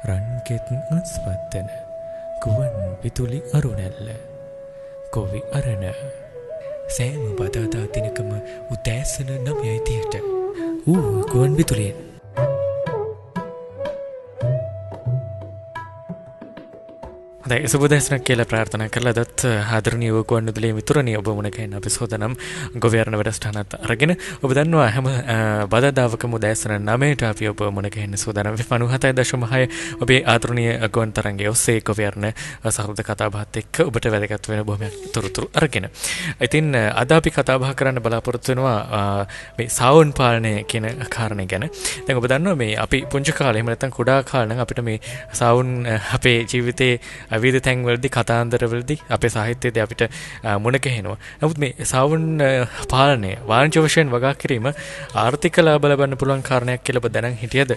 රන්ගෙත් අස්වත්තන ගුවන් විදුලි අරුණැල්ල කොවි අරණ සෑම බදාදා දිනකම උදෑසන 9:30ට ගුවන් විදුලියෙන් හදයි සුබදෑසනක් කියලා ප්‍රාර්ථනා කරලා දත් ආදරණීය ගුවන් විදුලියේ මිතුරණිය ඔබ මුණකෙන අපි සෝදනම් ගොවියරණ වැඩසටහනත් අරගෙන ඔබ දන්නවා හැම බදාදාවකම උදෑසන 9ට අපි ඔබ මුණකෙන සෝදනම් 97.6 ඔබේ ආදරණීය ගුවන් තරංගයේ ඔස්සේ ගොවියරණ සහෘද කතා බහත් එක්ක ඔබට වැදගත් වෙන බොහොමයක් තොරතුරු අරගෙන. ඉතින් අද අපි කතා බහ කරන්න බලාපොරොත්තු වෙනවා මේ සාවුන් පාලනය කියන කාරණේ ගැන. දැන් ඔබ දන්නවා මේ අපි පුංචි කාලේ එහෙම නැත්නම් කුඩා කාලේ නම් අපිට මේ සාවුන් අපේ ජීවිතේ විවිධ තැන්වලදී කතාන්දරවලදී අපේ සාහිත්‍යයේදී අපිට මුණ ගැහෙනවා. නමුත් මේ සාවුන් පාලනය වාණිජ්‍ය වශයෙන් වගා කිරීම ආර්ථික ලාභ ලබන්න පුළුවන් කාරණයක් කියලා ඔබ දැනන් හිටියද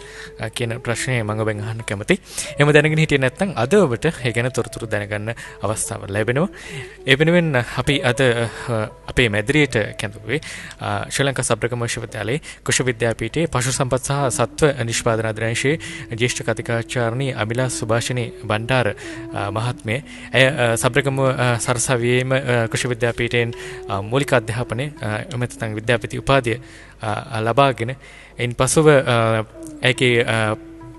කියන ප්‍රශ්නේ මම ඔබෙන් අහන්න කැමතියි. එහෙම දැනගෙන හිටියේ නැත්නම් අද ඔබට ඒ ගැන තොරතුරු දැනගන්න අවස්ථාව ලැබෙනවා. ඒ වෙනුවෙන් අපි අද අපේ මැදිරියට කැඳවුවේ ශ්‍රී ලංකා සබ්‍රගම විශ්වවිද්‍යාලයේ කුෂ විද්‍යාපීඨයේ පශු සම්පත් සහ සත්ව නිෂ්පාදන අධ්‍යයනයේ ජ්‍යෙෂ්ඨ කතිකාචාර්යනී අමිලා සුභාෂිනී බණ්ඩාර මහත්මිය සබ්‍රගම සරසවියේම කුෂ විද්‍යාපීඨයෙන් මූලික අධ්‍යාපනයේ එමෙතන විද්‍යාපති උපාධිය ලබාගෙන එයින් පසුව ඒකේ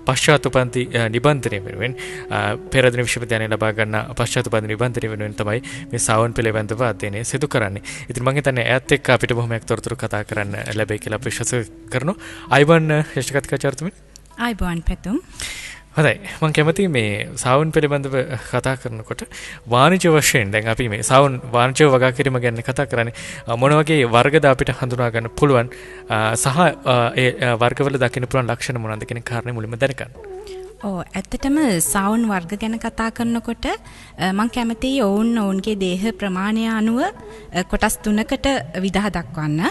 පශ්චාත් උපන්ති නිබන්ධනය වෙනුවෙන් පෙරදින විශ්වවිද්‍යාලයෙන් ලබා ගන්න පශ්චාත් උපන්ති නිබන්ධනය වෙනුවෙන් තමයි මේ සාවුන් පිළිබඳව අධ්‍යයනය සිදු කරන්නේ. ඉතින් මම හිතන්නේ ඈත් එක්ක අපිට බොහොමයක් තොරතුරු කතා කරන්න ලැබෙයි කියලා අපි විශ්වාස කරනවා. අයිබන් ශ්‍රේෂ්ඨ කතිකාචාර්යතුමනි. අයිබන් පැතුම්. හොඳයි මම කැමතියි මේ සාවුන් පිළිබඳව කතා කරනකොට වාණිජ්‍ය වශයෙන් දැන් අපි මේ සාවුන් වාණිජ්‍ය වගා කිරීම ගැන කතා කරන්නේ මොන වගේ වර්ගද අපිට හඳුනා ගන්න පුළුවන් සහ ඒ වර්ගවල දකින්න පුළුවන් ලක්ෂණ මොනවද කියන කාරණේ මුලින්ම දැනගන්න. ඇත්තටම සාවුන් වර්ග ගැන කතා කරනකොට මම කැමතියි ඔවුන්ගේ දේහ ප්‍රමාණය අනුව කොටස් තුනකට විදහා දක්වන්න.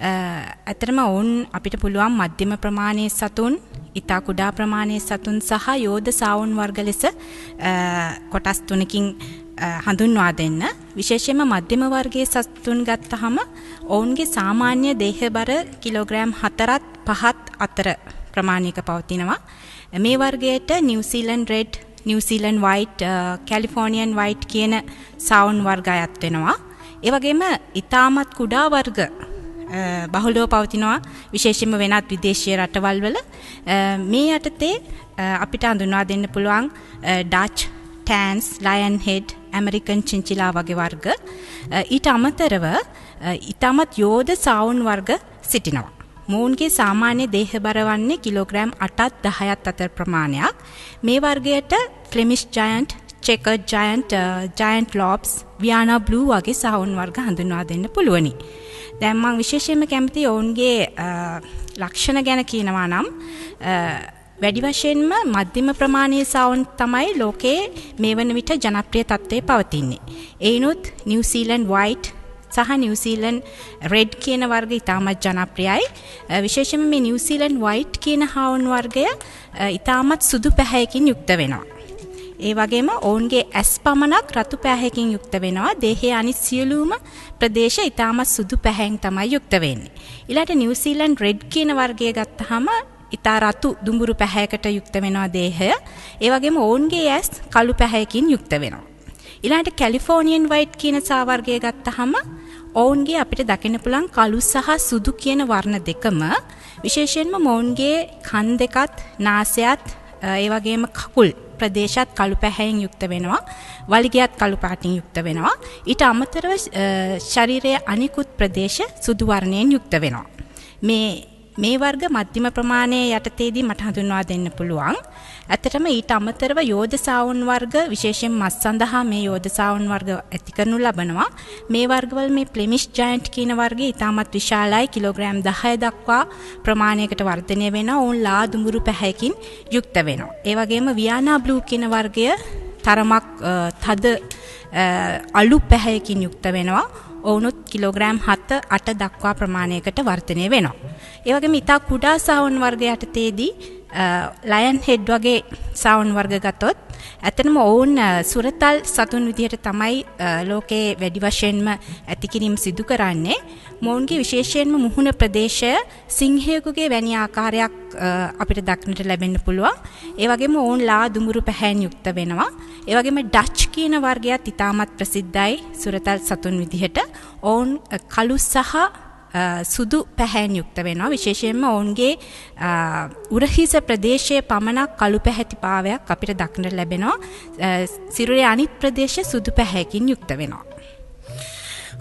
ඇත්තටම ඔවුන් අපිට පුළුවන් මධ්‍යම ප්‍රමාණයේ සතුන්, ඉතා කුඩා ප්‍රමාණයේ සතුන් සහ යෝධ සාවුන් වර්ග ලෙස කොටස් තුනකින් හඳුන්වා දෙන්න. විශේෂයෙන්ම මධ්‍යම වර්ගයේ සතුන් ගත්තහම ඔවුන්ගේ සාමාන්‍ය දේහ බර කිලෝග්‍රෑම් 4-5 අතර ප්‍රමාණයක පවතිනවා. මේ වර්ගයට New Zealand red, New Zealand white, Californian white කියන සාවුන් වර්ග අයත් වෙනවා. ඒ වගේම ඉතාමත් කුඩා වර්ග බහුලව පවතිනවා විශේෂයෙන්ම වෙනත් විදේශීය රටවල් වල. මේ යටතේ අපිට හඳුන්වා දෙන්න පුළුවන් ඩච්, ටෑන්ස්, ලයන් හෙඩ්, ඇමරිකන් චින්චිලා වගේ වර්ග. ඊට අමතරව ඉතාමත් යෝධ සාවුන් වර්ග සිටිනවා. මොවුන්ගේ සාමාන්‍ය දේහ බර වන්නේ කිලෝග්‍රෑම් 8-10 අතර ප්‍රමාණයක්. මේ වර්ගයට ෆ්ලෙමිෂ් ජයන්ට්, චෙකර්ඩ් ජයන්ට්, ජයන්ට් ලොබ්ස්, වියානා බ්ලූ වගේ සාවුන් වර්ග හඳුන්වා දෙන්න පුළුවනි. දැන් මම විශේෂයෙන්ම කැමති ඔවුන්ගේ ලක්ෂණ ගැන කියනවා නම් වැඩි වශයෙන්ම මධ්‍යම ප්‍රමාණයේ සාවුන් තමයි ලෝකයේ මේ වන විට ජනප්‍රිය තත්ත්වයේ පවතින්නේ. ඒනොත් නිව්සීලන්ඩ් වයිට් සහ නිව්සීලන්ඩ් රෙඩ් කියන වර්ග ඉතාමත් ජනප්‍රියයි. විශේෂයෙන්ම මේ නිව්සීලන්ඩ් වයිට් කියන හාවුන් වර්ගය ඉතාමත් සුදු පැහැයකින් යුක්ත වෙනවා. ඒ වගේම ඔවුන්ගේ ඇස් පමණක් රතු පැහැයකින් යුක්ත වෙනවා. දේහයේ අනිත් සියලුම ප්‍රදේශ ඉතාමත් සුදු පැහැයෙන් තමයි යුක්ත වෙන්නේ. ඊළඟට නිව්සීලන්ඩ් රෙඩ් කියන වර්ගය ගත්තාම ඉතා රතු දුඹුරු පැහැයකට යුක්ත වෙනවා දේහය. ඒ වගේම ඔවුන්ගේ ඇස් කළු පැහැයකින් යුක්ත වෙනවා. ඊළඟට කැලිෆෝනියන් වයිට් කියන සා වර්ගය ගත්තාම ඔවුන්ගේ අපිට දකින්න පුළුවන් කළු සහ සුදු කියන වර්ණ දෙකම විශේෂයෙන්ම ඔවුන්ගේ කන් දෙකත් නාසයත් ඒ වගේම කකුල් ප්‍රදේශات කළු පැහැයෙන් යුක්ත වෙනවා. වලිගයත් කළු පාටින් යුක්ත වෙනවා. ඊට අමතරව ශරීරයේ අනිකුත් ප්‍රදේශ සුදු වර්ණයෙන් යුක්ත වෙනවා. මේ වර්ග මධ්‍යම ප්‍රමාණයේ යටතේදී මට හඳුන්වා දෙන්න පුළුවන්. ඇත්තටම ඊට අමතරව යෝධ සාවුන් වර්ග විශේෂයෙන් මස් සඳහා මේ යෝධ සාවුන් වර්ග ඇති කරනු ලබනවා. මේ වර්ගවල මේ ෆ්ලෙමිෂ් ජයන්ට් කියන වර්ගය ඉතාමත් විශාලයි. කිලෝග්‍රෑම් 10 දක්වා ප්‍රමාණයකට වර්ධනය වෙනවා. ඔවුන් ලා දුඹුරු පැහැයකින් යුක්ත වෙනවා. ඒ වගේම වියානා බ්ලූ කියන වර්ගය තරමක් තද අලු පැහැයකින් යුක්ත වෙනවා. ඔවුනුත් කිලෝග්‍රෑම් 7-8 දක්වා ප්‍රමාණයකට වර්ධනය වෙනවා. ඒ වගේම ඉතා කුඩා සාවුන් වර්ග යටතේදී ලයන් හෙඩ් වගේ සාවුන් වර්ග ගත්තොත් ඇත්තටම ඔවුන් සුරතල් සතුන් විදියට තමයි ලෝකයේ වැඩි වශයෙන්ම ඇති කිරීම සිදු කරන්නේ. මොවුන්ගේ විශේෂයෙන්ම මුහුණ ප්‍රදේශය සිංහයෙකුගේ වැනි ආකාරයක් අපිට දක්නට ලැබෙන්න පුළුවන්. ඒ වගේම ඔවුන් ලා දුඹුරු පැහැයෙන් යුක්ත වෙනවා. ඒ වගේම ඩච් කියන වර්ගයත් ඉතාමත් ප්‍රසිද්ධයි සුරතල් සතුන් විදිහට. ඔවුන් කළු සහ සුදු පැහැයෙන් යුක්ත වෙනවා. විශේෂයෙන්ම ඔවුන්ගේ උරහිස ප්‍රදේශයේ පමණක් කළු පැහැතිභාවයක් අපිට දක්නට ලැබෙනවා. සිරුරේ අනිත් ප්‍රදේශ සුදු පැහැයකින් යුක්ත වෙනවා.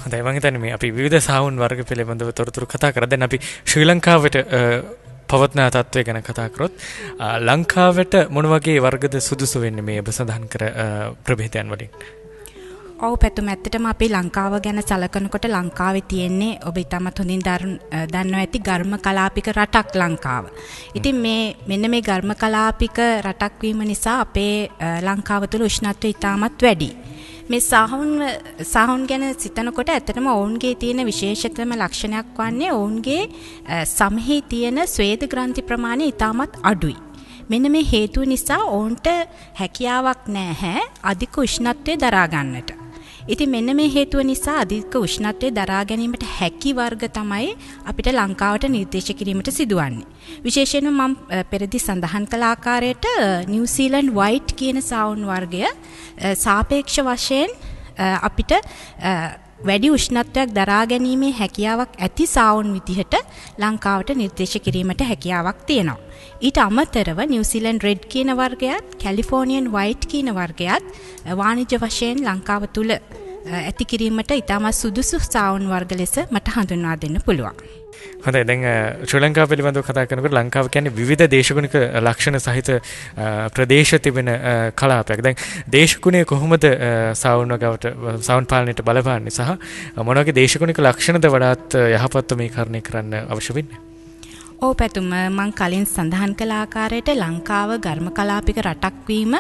හොඳයි මම හිතන්නේ මේ අපි විවිධ සාවුන් වර්ග පිළිබඳව තොරතුරු කතා කරා. දැන් අපි ශ්‍රී ලංකාවට පවත්න තත්ත්වය ගැන කතා කරොත් ලංකාවට මොන වගේ වර්ගද සුදුසු වෙන්නේ මේ ඔබ සඳහන් කර ප්‍රභේදයන් වලින්? ඔව් පැතුම් ඇත්තටම අපි ලංකාව ගැන සලකනකොට ලංකාවේ තියෙන්නේ ඔබ ඉතාමත් හොඳින් දන්නවා ඇති ඝර්ම කලාපික රටක් ලංකාව. ඉතින් මෙන්න මේ ඝර්ම කලාපික රටක් වීම නිසා අපේ ලංකාව තුළ උෂ්ණත්වය ඉතාමත් වැඩි. මේ සාහුන් ගැන සිතනකොට ඇත්තටම ඔවුන්ගේ තියෙන විශේෂතම ලක්ෂණයක් වන්නේ ඔවුන්ගේ සමෙහි තියෙන ස්වේද ග්‍රන්ථි ප්‍රමාණය ඉතාමත් අඩුයි. මෙන්න මේ හේතුව නිසා ඔවුන්ට හැකියාවක් නැහැ අධික උෂ්ණත්වය දරා ගන්නට. ඉතින් මෙන්න මේ හේතුව නිසා අධික උෂ්ණත්වය දරා ගැනීමට හැකි වර්ග තමයි අපිට ලංකාවට නිර්දේශ කිරීමට සිදුවන්නේ. විශේෂයෙන්ම මම පෙරදී සඳහන් කළ ආකාරයට නිව්සීලන්ඩ් වයිට් කියන සාවුන් වර්ගය සාපේක්ෂ වශයෙන් අපිට වැඩි උෂ්ණත්වයක් දරා ගැනීමේ හැකියාවක් ඇති සාවුන් විදිහට ලංකාවට නිර්දේශ කිරීමට හැකියාවක් තියෙනවා. ඊට අමතරව නිව්සීලන්ඩ් රෙඩ් කියන වර්ගයත් කැලිෆෝනියන් වයිට් කියන වර්ගයත් වාණිජ්‍ය වශයෙන් ලංකාව තුල ඇති කිරීමට ඉතාමත් සුදුසු සාවුන් වර්ග ලෙස මට හඳුන්වා දෙන්න පුළුවන්. හොඳයි දැන් ශ්‍රී ලංකාව පිළිබඳව කතා කරනකොට ලංකාව කියන්නේ විවිධ දේශගුණික ලක්ෂණ සහිත ප්‍රදේශ තිබෙන කලාපයක්. දැන් දේශගුණය කොහොමද සාවුන් පාලනයට බලපාන්නේ සහ මොන වගේ දේශගුණික ලක්ෂණද වඩාත් යහපත්ව මේ කාරණේ කරන්න අවශ්‍ය වෙන්නේ? ඔව් පැතුම් මම කලින් සඳහන් කළ ආකාරයට ලංකාව ඝර්ම කලාපික රටක් වීම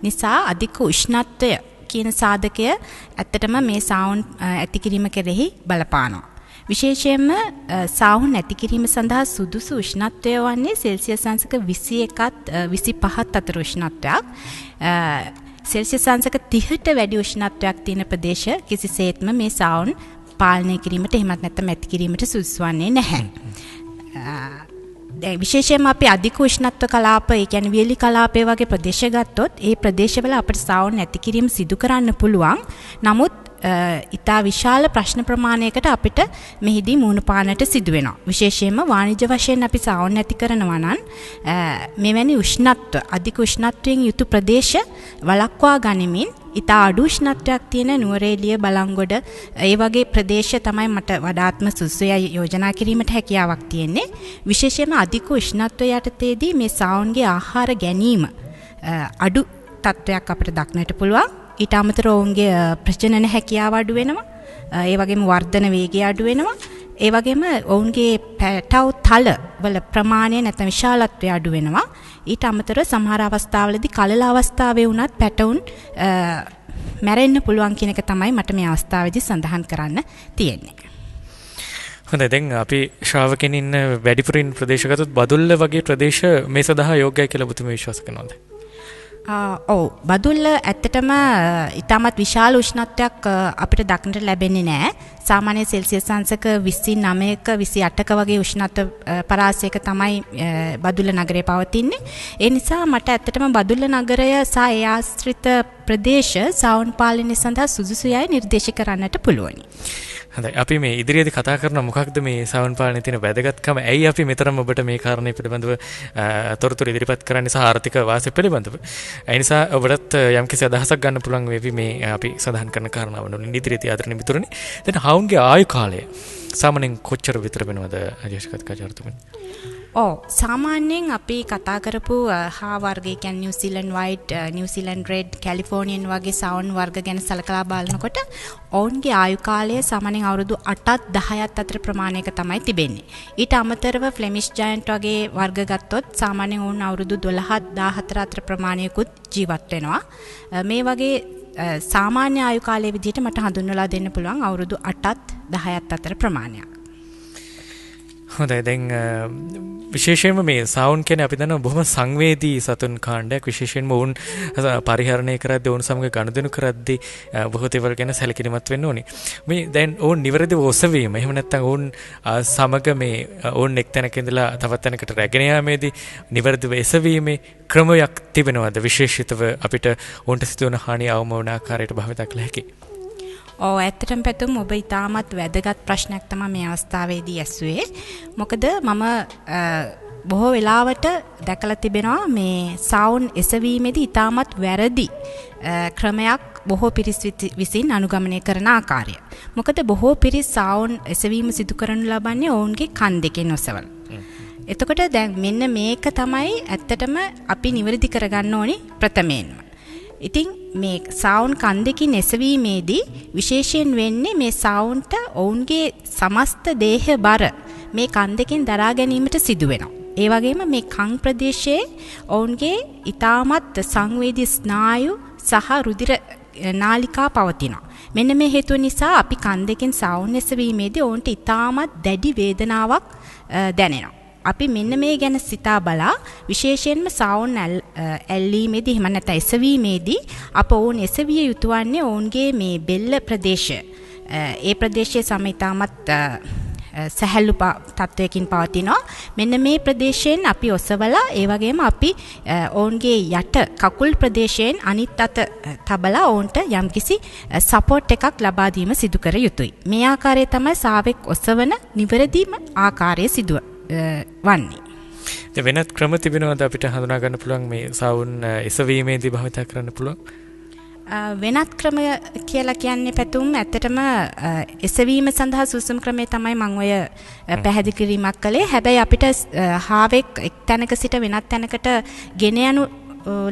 නිසා අධික උෂ්ණත්වය කියන සාධකය ඇත්තටම මේ සාවුන් ඇති කිරීම කෙරෙහි බලපානවා. විශේෂයෙන්ම සාවුන් ඇති කිරීම සඳහා සුදුසු උෂ්ණත්වය වන්නේ සෙල්සියස් අංශක 21ත් 25ත් අතර උෂ්ණත්වයක්. සෙල්සියස් අංශක 30ට වැඩි උෂ්ණත්වයක් තියෙන ප්‍රදේශ කිසිසේත්ම මේ සාවුන් පාලනය කිරීමට එහෙමත් නැත්නම් ඇති කිරීමට සුදුසු වන්නේ නැහැ. විශේෂයෙන්ම අපි අධික උෂ්ණත්ව කලාප, ඒ කියන්නේ වියලි කලාපය වගේ ප්‍රදේශ ගත්තොත් ඒ ප්‍රදේශවල අපිට සාවුන් ඇති කිරීම සිදු කරන්න පුළුවන්. නමුත් ඉතා විශාල ප්‍රශ්න ප්‍රමාණයකට අපිට මෙහිදී මුහුණ පාන්නට සිදු වෙනවා. විශේෂයෙන්ම වාණිජ්‍ය වශයෙන් අපි සාවුන් ඇති කරනවා නම් මෙවැනි අධික උෂ්ණත්වයෙන් යුතු ප්‍රදේශ වළක්වා ගනිමින් ඉතා අඩු උෂ්ණත්වයක් තියෙන නුවරඑළිය, බලංගොඩ ඒ වගේ ප්‍රදේශ තමයි මට වඩාත්ම සුදුසුයි යෝජනා කිරීමට හැකියාවක් තියෙන්නේ. විශේෂයෙන්ම අධික උෂ්ණත්වය යටතේදී මේ සාවුන්ගේ ආහාර ගැනීම අඩු තත්වයක් අපිට දක්නට පුළුවන්. ඊට අමතරව ඔවුන්ගේ ප්‍රජනන හැකියාව අඩු වෙනවා. ඒ වගේම වර්ධන වේගය අඩු වෙනවා. ඒ වගේම ඔවුන්ගේ පැටව් තල වල ප්‍රමාණය නැත්නම් විශාලත්වය අඩු වෙනවා. ඊට අමතරව සමහර අවස්ථාවලදී කලල අවස්ථාවේ වුණත් පැටවුන් මැරෙන්න පුළුවන් කියන එක තමයි මට මේ අවස්ථාවේදී සඳහන් කරන්න තියෙන්නේ. හොඳයි දැන් අපි ශ්‍රාවකයන් ඉන්න වැඩිපුරින් ප්‍රදේශ ගත්තොත් බදුල්ල වගේ ප්‍රදේශ මේ සඳහා යෝග්‍යයි කියලා ඔබතුමී විශ්වාස කරනවද? ඔව් බදුල්ල ඇත්තටම ඉතාමත් විශාල උෂ්ණත්වයක් අපිට දක්නට ලැබෙන්නේ නැහැ. සාමාන්‍ය සෙල්සියස් අංශක 29ක 28ක වගේ උෂ්ණත්ව පරාසයක තමයි බදුල්ල නගරය පවතින්නේ. ඒ නිසා මට ඇත්තටම බදුල්ල නගරය සහ ඒ ආශ්‍රිත ප්‍රදේශ සාවුන් පාලනය සඳහා සුදුසුයයි නිර්දේශ කරන්නට පුළුවනි. හොඳයි අපි මේ ඉදිරියේදී කතා කරන මොකක්ද මේ සාවුන් පාලනයේ තියෙන වැදගත්කම? ඇයි අපි මෙතරම් ඔබට මේ කාරණේ පිළිබඳව තොරතුරු ඉදිරිපත් කරන්නේ සහ ආර්ථික වාසිය පිළිබඳව? ඒ නිසා ඔබට යම්කිසි අදහසක් ගන්න පුළුවන් වේවි මේ අපි සඳහන් කරන කාරණාවන් වලින් ඉදිරියේදී ආදරණීය මිතුරනි. දැන් හවුන්ගේ ආයු කාලය සාමාන්‍යයෙන් කොච්චර විතර වෙනවද අජේෂ්කත්කාචාර්යතුමනි? සාමාන්‍යයෙන් අපි කතා කරපු හා වර්ගය කියන්නේ නිව්සීලන්ඩ් වයිට්, නිව්සීලන්ඩ් රෙඩ්, කැලිෆෝනියන් වගේ සාවුන් වර්ග ගැන සලකලා බලනකොට ඔවුන්ගේ ආයු කාලය සාමාන්‍යයෙන් අවුරුදු 8ත් 10ත් අතර ප්‍රමාණයක තමයි තිබෙන්නේ. ඊට අමතරව ෆ්ලෙමිෂ් ජයන්ට් වගේ වර්ග ගත්තොත් සාමාන්‍යයෙන් ඔවුන් අවුරුදු 12ත් 14 අතර ප්‍රමාණයකුත් ජීවත් වෙනවා. මේ වගේ සාමාන්‍ය ආයු කාලයේ විදිහට මට හඳුන්වලා දෙන්න පුළුවන් අවුරුදු 8ත් 10ත් අතර ප්‍රමාණයක්. හොඳයි දැන් විශේෂයෙන්ම මේ සවුන්ඩ් කියන්නේ අපි දන්නවා බොහොම සංවේදී සතුන් කාණ්ඩයක්. විශේෂයෙන්ම වුන් පරිහරණය කරද්දී වුන් සමග ගනුදෙනු කරද්දී බොහෝ දේවල් ගැන සැලකිලිමත් වෙන්න ඕනේ. මේ දැන් වුන් නිවැරදිව ඔසවීම එහෙම නැත්නම් වුන් සමග මේ වුන් එක් තැනක ඉඳලා තවත් තැනකට රැගෙන යාමේදී නිවැරදිව එසවීමේ ක්‍රමයක් තිබෙනවද විශේෂිතව අපිට වුන්ට සිදුවන හානිය අවම වන ආකාරයට භාවිත කළ හැකි? ඇත්තටම පැතුම් ඔබ ඉතාමත් වැදගත් ප්‍රශ්නයක් තමයි මේ අවස්ථාවේදී ඇසුවේ. මොකද මම බොහෝ වෙලාවට දැකලා තිබෙනවා මේ සවුන්ඩ් එසවීමේදී ඉතාමත් වැරදි ක්‍රමයක් බොහෝ පිරිස් විසින් අනුගමනය කරන ආකාරය. මොකද බොහෝ පිරිස් සවුන්ඩ් එසවීම සිදු කරනු ලබන්නේ ඔවුන්ගේ කන් දෙකෙන් ඔසවන. එතකොට දැන් මෙන්න මේක තමයි ඇත්තටම අපි නිවැරදි කරගන්න ඕනි ප්‍රථමයෙන්ම. ඉතින් මේ සවුන්ඩ් කන් දෙකින් එසවීමේදී විශේෂයෙන් වෙන්නේ මේ සවුන්ඩ්ට ඔවුන්ගේ සමස්ත දේහ බර මේ කන් දෙකෙන් දරා ගැනීමට සිදු වෙනවා. ඒ වගේම මේ කන් ප්‍රදේශයේ ඔවුන්ගේ ඊටමත් සංවේදී ස්නායු සහ රුධිර නාලිකා පවතිනවා. මෙන්න මේ හේතුව නිසා අපි කන් දෙකෙන් සවුන්ඩ් එසවීමේදී ඔවුන්ට ඊටමත් දැඩි වේදනාවක් දැනෙනවා. අපි මෙන්න මේ ගැන සිතා බලා විශේෂයෙන්ම සවුන්ඩ් ඇල්ලීමේදී එහෙම නැත්නම් එසවීමේදී අප ඔවුන් එසවිය යුතු වන්නේ ඔවුන්ගේ මේ බෙල්ල ප්‍රදේශය. ඒ ප්‍රදේශයේ සමිතාමත් සැහැල්ලු තත්වයකින් පවතිනවා. මෙන්න මේ ප්‍රදේශයෙන් අපි ඔසවලා ඒ වගේම අපි ඔවුන්ගේ යට කකුල් ප්‍රදේශයෙන් අනිත් අත තබලා ඔවුන්ට යම්කිසි සපෝට් එකක් ලබා දීම සිදු කර යුතුයි. මේ ආකාරය තමයි සාවෙක් ඔසවන නිවැරදිම ආකාරය සිදුව වන්නේ. වෙනත් ක්‍රම තිබෙනවද අපිට හඳුනා ගන්න පුළුවන් මේ සවුන්ඩ් එසවීමේදී භාවිත කරන්න පුළුවන්? වෙනත් ක්‍රම කියලා කියන්නේ පැතුම් ඇත්තටම එසවීම සඳහා සුසුම් ක්‍රමය තමයි මම ඔය පැහැදිලි කිරීමක් කළේ. හැබැයි අපිට හාවෙක් එක් තැනක සිට වෙනත් තැනකට ගෙන යනු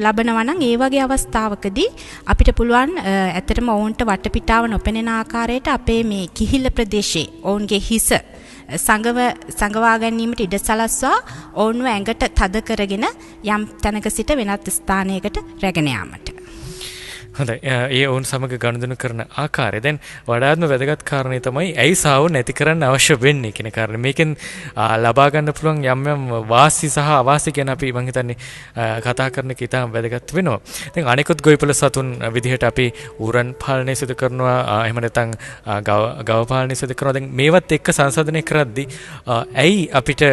ලබනවා නම් ඒ වගේ අවස්ථාවකදී අපිට පුළුවන් ඇත්තටම ඔවුන්ට වටපිටාව නොපෙනෙන ආකාරයට අපේ මේ කිහිල්ල ප්‍රදේශයේ ඔවුන්ගේ හිස සංගවා ගැනීමට ඉඩ සලස්වා ඔවුන්ව ඇඟට තද කරගෙන යම් තැනක සිට වෙනත් ස්ථානයකට රැගෙන යාමට. හොඳයි. ඒ ඔවුන් සමග ගනුදෙනු කරන ආකාරය දැන් වඩාත්ම වැදගත් කාරණේ තමයි ඇයි සවුන්ඩ් නැති කරන්න අවශ්‍ය වෙන්නේ කියන කාරණේ. මේකෙන් ලබා ගන්න පුළුවන් යම් යම් වාසි සහ අවාසි ගැන අපි මම හිතන්නේ කතා කරන එක ඉතාම වැදගත් වෙනවා. දැන් අනිකුත් ගොවිපළ සතුන් විදිහට අපි ඌරන් පාලනය සිදු කරනවා, එහෙම නැත්නම් ගව පාලනය සිදු කරනවා. දැන් මේවත් එක්ක සංසන්දනය කරද්දී ඇයි අපිට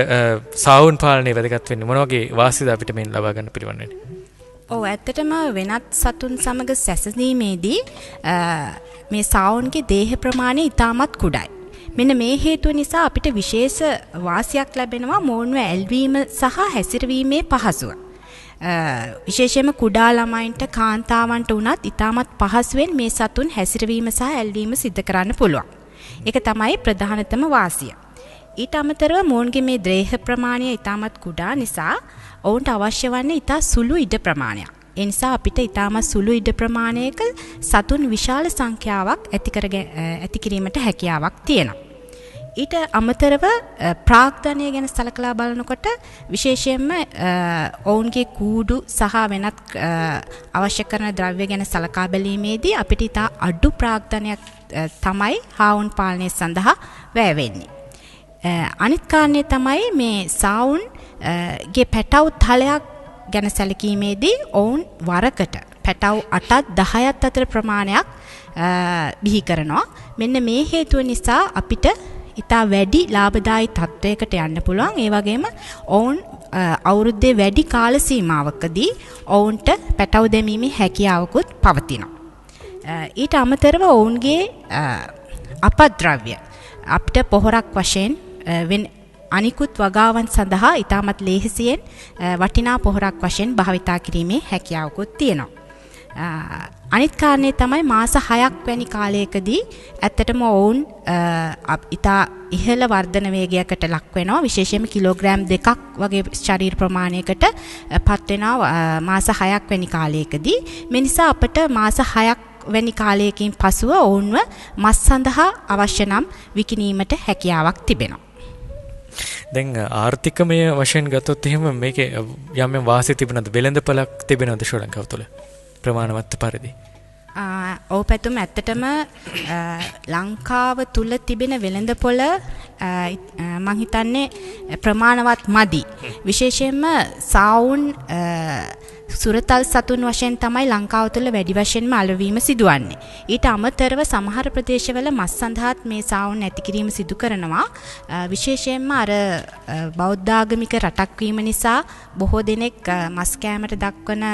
සවුන්ඩ් පාලනය වැදගත් වෙන්නේ? මොන වගේ වාසිද අපිට මේන් ලබා ගන්න පිළිවන් වෙන්නේ? ඇත්තටම වෙනත් සතුන් සමග සැසඳීමේදී මේ සවුන්ඩ්ගේ දේහ ප්‍රමාණය ඉතාමත් කුඩායි. මෙන්න මේ හේතුව නිසා අපිට විශේෂ වාසියක් ලැබෙනවා මොවුන්ව ඇල්වීම සහ හැසිරවීමේ පහසුව. විශේෂයෙන්ම කුඩා ළමයින්ට කාන්තාවන්ට උනත් ඉතාමත් පහසුවෙන් මේ සතුන් හැසිරවීම සහ ඇල්වීම සිදු කරන්න පුළුවන්. ඒක තමයි ප්‍රධානතම වාසිය. ඊට අමතරව මොවුන්ගේ මේ දේහ ප්‍රමාණය ඉතාමත් කුඩා නිසා ඔවුන්ට අවශ්‍ය වන්නේ ඉතා සුළු ඉඩ ප්‍රමාණයක්. ඒ නිසා අපිට ඉතාමත් සුළු ඉඩ ප්‍රමාණයක සතුන් විශාල සංඛ්‍යාවක් ඇති කිරීමට හැකියාවක් තියෙනවා. ඊට අමතරව ප්‍රාග්ධනය ගැන සලකලා බලනකොට විශේෂයෙන්ම ඔවුන්ගේ කූඩු සහ වෙනත් අවශ්‍ය කරන ද්‍රව්‍ය ගැන සලකා බැලීමේදී අපිට ඉතා අඩු ප්‍රාග්ධනයක් තමයි හාවුන්ඩ් පාලනය සඳහා වැය වෙන්නේ. අනිත් කාරණේ තමයි මේ සවුන්ඩ් ගේ පැටව් තලයක් ගැන සැලකීමේදී ඔවුන් වරකට පැටව් 8ත් 10ත් අතර ප්‍රමාණයක් බිහි කරනවා. මෙන්න මේ හේතුව නිසා අපිට ඉතා වැඩි ලාභදායී තත්වයකට යන්න පුළුවන්. ඒ වගේම ඔවුන් අවුරුද්දේ වැඩි කාල සීමාවකදී ඔවුන්ට පැටව් දැමීමේ හැකියාවකුත් පවතිනවා. ඊට අමතරව ඔවුන්ගේ අපද්‍රව්‍ය අපිට පොහොරක් වශයෙන් අනිකුත් වගාවන් සඳහා ඉතාමත් ලේසියෙන් වටිනා පොහොරක් වශයෙන් භාවිතා කිරීමේ හැකියාවකුත් තියෙනවා. අනිත් කාරණේ තමයි මාස 6ක් වැනි කාලයකදී ඇත්තටම ඔවුන් ඉතා ඉහළ වර්ධන වේගයකට ලක් වෙනවා. විශේෂයෙන්ම කිලෝග්‍රෑම් 2ක් වගේ ශරීර ප්‍රමාණයකට පත් වෙනවා මාස 6ක් වැනි කාලයකදී. මේ නිසා අපට මාස 6ක් වැනි කාලයකින් පසුව ඔවුන්ව මස් සඳහා අවශ්‍ය නම් විකිණීමට හැකියාවක් තිබෙනවා. දැන් ආර්ථිකමය වශයෙන් ගත්තොත් එහෙම මේකේ යම් යම් වාසි තිබෙනවද? වෙළඳපළක් තිබෙනවද ශ්‍රී ලංකාව තුළ ප්‍රමාණවත් පරිදි? ඔව් පැතුම් ඇත්තටම ලංකාව තුල තිබෙන වෙළඳපොළ මං හිතන්නේ ප්‍රමාණවත් මදි. විශේෂයෙන්ම සාවුන් සුරතල් සතුන් වශයෙන් තමයි ලංකාව තුළ වැඩි වශයෙන්ම අලවීම සිදුවන්නේ. ඊට අමතරව සමහර ප්‍රදේශවල මස් සඳහාත් මේ සාවුන් නැති කිරීම සිදු කරනවා. විශේෂයෙන්ම අර බෞද්ධාගමික රටක් වීම නිසා බොහෝ දෙනෙක් මස් කෑමට දක්වන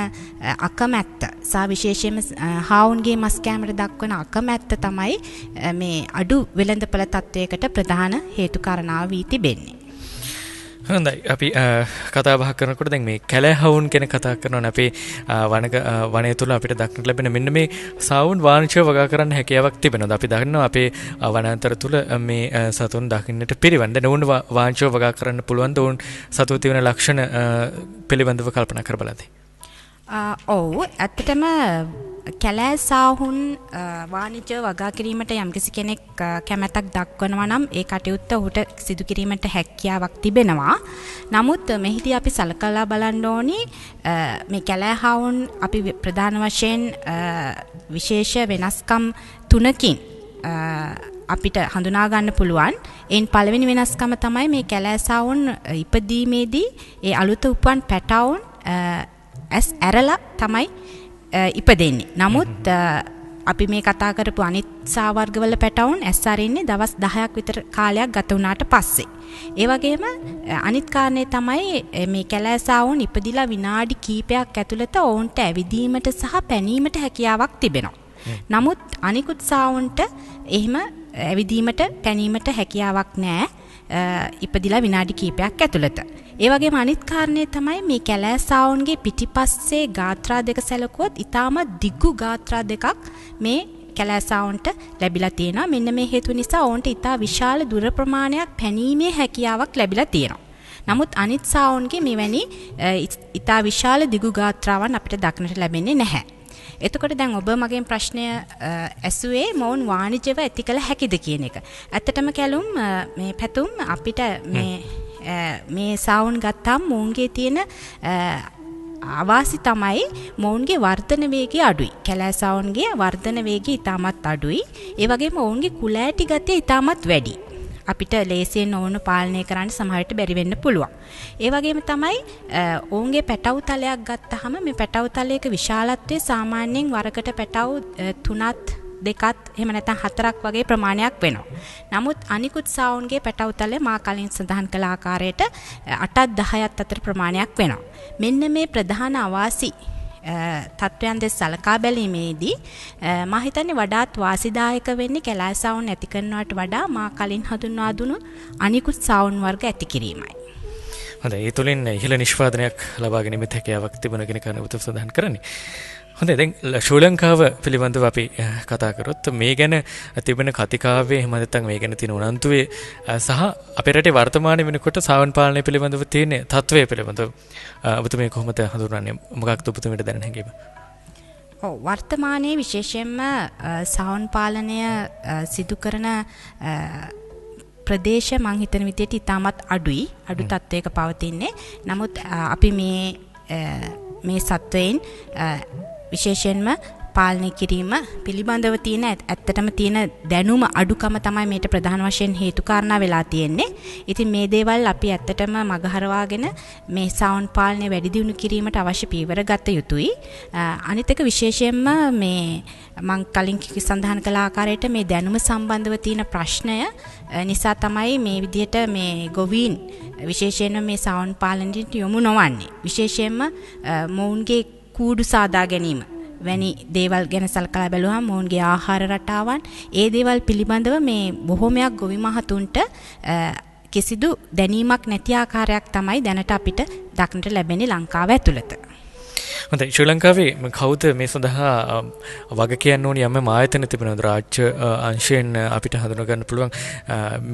අකමැත්ත සහ විශේෂයෙන්ම හාවුන්ගේ මස් කෑමට දක්වන අකමැත්ත තමයි මේ අඩු වෙළඳපොළ තත්වයකට ප්‍රධාන හේතු කාරණාව වී තිබෙන්නේ. හොඳයි අපි කතා බහ කරනකොට දැන් මේ කැලෑහවුන් ගැන කතා කරනවා අපේ වනය තුළ අපිට දක්නට ලැබෙන මෙන්න මේ සාවුන් වාණිජව වගා කරන්න හැකියාවක් තිබෙනවා. අපි දන්නවා අපේ වනාන්තර තුළ මේ සතුන් දකින්නට පිළිවන්. දැන් ඔවුන් වාණිජව වගා කරන්න පුළුවන් ද ඔවුන් සතුන් තියෙන ලක්ෂණ පිළිබඳව කල්පනා කර බලද්දී. ඔව් ඇත්තටම කැලෑ සාහුන් වාණිජ්‍ය වගා කිරීමට යම්කිසි කෙනෙක් කැමැත්තක් දක්වනවා නම් ඒ කටයුත්ත ඔහුට සිදු කිරීමට හැකියාවක් තිබෙනවා. නමුත් මෙහිදී අපි සලකලා බලන්න ඕනි මේ කැලෑ හාවුන් අපි ප්‍රධාන වශයෙන් විශේෂ වෙනස්කම් තුනකින් අපිට හඳුනා ගන්න පුළුවන්. එයින් පළවෙනි වෙනස්කම තමයි මේ කැලෑ සාහුන් ඉපදීමේදී ඒ අලුත උපන් පැටවුන් ඇස් ඇරලා තමයි ඉපදෙන්නේ. නමුත් අපි මේ කතා කරපු අනිත් සාවර්ගවල පැටවුන් ඇස් අරින්නේ දවස් 10ක් විතර කාලයක් ගත වුණාට පස්සේ. ඒ වගේම අනිත් කාරණේ තමයි මේ කැලෑ සාවුන් ඉපදිලා විනාඩි කිහිපයක් ඇතුළත ඔවුන්ට ඇවිදීමට සහ පැනීමට හැකියාවක් තිබෙනවා. නමුත් අනිකුත් සාවුන්ට එහෙම ඇවිදීමට පැනීමට හැකියාවක් නැහැ. ඉපදිලා විනාඩි කිහිපයක් ඇතුළත. ඒ වගේම අනිත් කාරණේ තමයි මේ කැලෑ සාවුන්ගේ පිටිපස්සේ ගාත්‍රා දෙක සැලකුවොත් ඊටමත් දිගු ගාත්‍රා දෙකක් මේ කැලෑ සාවුන්ට ලැබිලා තියෙනවා. මෙන්න මේ හේතුව නිසා ඔවුන්ට ඊටා විශාල දුර ප්‍රමාණයක් පැනීමේ හැකියාවක් ලැබිලා තියෙනවා. නමුත් අනිත් සාවුන්ගේ මෙවැනි ඊටා විශාල දිගු ගාත්‍රාවන් අපිට දක්නට ලැබෙන්නේ නැහැ. එතකොට දැන් ඔබ මගෙන් ප්‍රශ්නය ඇසුවේ මොවුන් වාණිජව ඇති කළ හැකිද කියන එක. ඇත්තටම කැලුම් මේ පැතුම් අපිට මේ සාවුන් ගත්තාම මොවුන්ගේ තියෙන අවාසි තමයි මොවුන්ගේ වර්ධන වේගය අඩුයි. කැලෑ සාවුන්ගේ වර්ධන වේගය ඉතාමත් අඩුයි. ඒ වගේම ඔවුන්ගේ කුලෑටි ගතිය ඉතාමත් වැඩි. අපිට ලේසියෙන් ඔවුන් පාලනය කරන්න සමහරට බැරි වෙන්න පුළුවන්. ඒ වගේම තමයි ඔවුන්ගේ පැටව් තලයක් ගත්තාම මේ පැටව් තලයක විශාලත්වය සාමාන්‍යයෙන් වරකට පැටව් 3ත් 2ත් එහෙම නැත්නම් 4ක් වගේ ප්‍රමාණයක් වෙනවා. නමුත් අනිකුත් සාවුන්ගේ පැටව් තලය මා කලින් සඳහන් කළ ආකාරයට 8ත් 10ත් අතර ප්‍රමාණයක් වෙනවා. මෙන්න මේ ප්‍රධාන අවාසි තත්වයන් දෙස සලකා බැලීමේදී මා හිතන්නේ වඩාත් වාසිදායක වෙන්නේ කැලෑ සාවුන් ඇති කරනවට වඩා මා කලින් හඳුන්වා දුණු අනිකුත් සාවුන් වර්ග ඇති කිරීමයි. හොඳයි. ඒ තුලින් ඉහළ නිෂ්පාදනයක් ලබා ගැනීමට හැකියාවක් තිබුණ කෙනෙක් කරන උත්සව සඳහන් කරන්නේ. හොඳයි. දැන් ශ්‍රී ලංකාව පිළිබඳව අපි කතා කරොත් මේ ගැන තිබෙන කතිකාවේ එහෙම නැත්නම් මේ ගැන තියෙන උනන්දුවේ සහ අපේ රටේ වර්තමාන වෙනකොට සාවුන් පාලනය පිළිබඳව තියෙන තත්ත්වය පිළිබඳව ඔබතුමී කොහොමද හඳුන්වන්නේ? මොකක්ද ඔබතුමීට දැනෙන හැඟීම? ඔව් වර්තමානයේ විශේෂයෙන්ම සාවුන් පාලනය සිදු කරන ප්‍රදේශ මං හිතන විදිහට ඉතාමත් අඩු තත්වයක පවතින්නේ. නමුත් අපි මේ සත්වයන් විශේෂයෙන්ම පාලනය කිරීම පිළිබඳව තියෙන ඇත්තටම තියෙන දැනුම අඩුකම තමයි මේට ප්‍රධාන වශයෙන් හේතු කාරණා වෙලා තියෙන්නේ. ඉතින් මේ දේවල් අපි ඇත්තටම මගහරවාගෙන මේ සාවුන් පාලනය වැඩි දියුණු කිරීමට අවශ්‍ය පියවර ගත යුතුයි. අනිත් එක විශේෂයෙන්ම මේ මං කලින් සඳහන් කළ ආකාරයට මේ දැනුම සම්බන්ධව තියෙන ප්‍රශ්නය නිසා තමයි මේ විදිහට මේ ගොවීන් විශේෂයෙන්ම මේ සාවුන් පාලනයට යොමු නොවන්නේ. විශේෂයෙන්ම මොවුන්ගේ කූඩු සාදා ගැනීම වැනි දේවල් ගැන සලකලා බැලුවහම මොවුන්ගේ ආහාර රටාවන් ඒ දේවල් පිළිබඳව මේ බොහොමයක් ගොවි මහතුන්ට කිසිදු දැනීමක් නැති ආකාරයක් තමයි දැනට අපිට දක්නට ලැබෙන්නේ ලංකාව ඇතුළත. හොඳයි. ශ්‍රී ලංකාවේ කවුද මේ සඳහා වග කියන්න ඕනි යම් ආයතන තිබෙනවද? රාජ්‍ය අංශයෙන් අපිට හඳුනා ගන්න පුළුවන්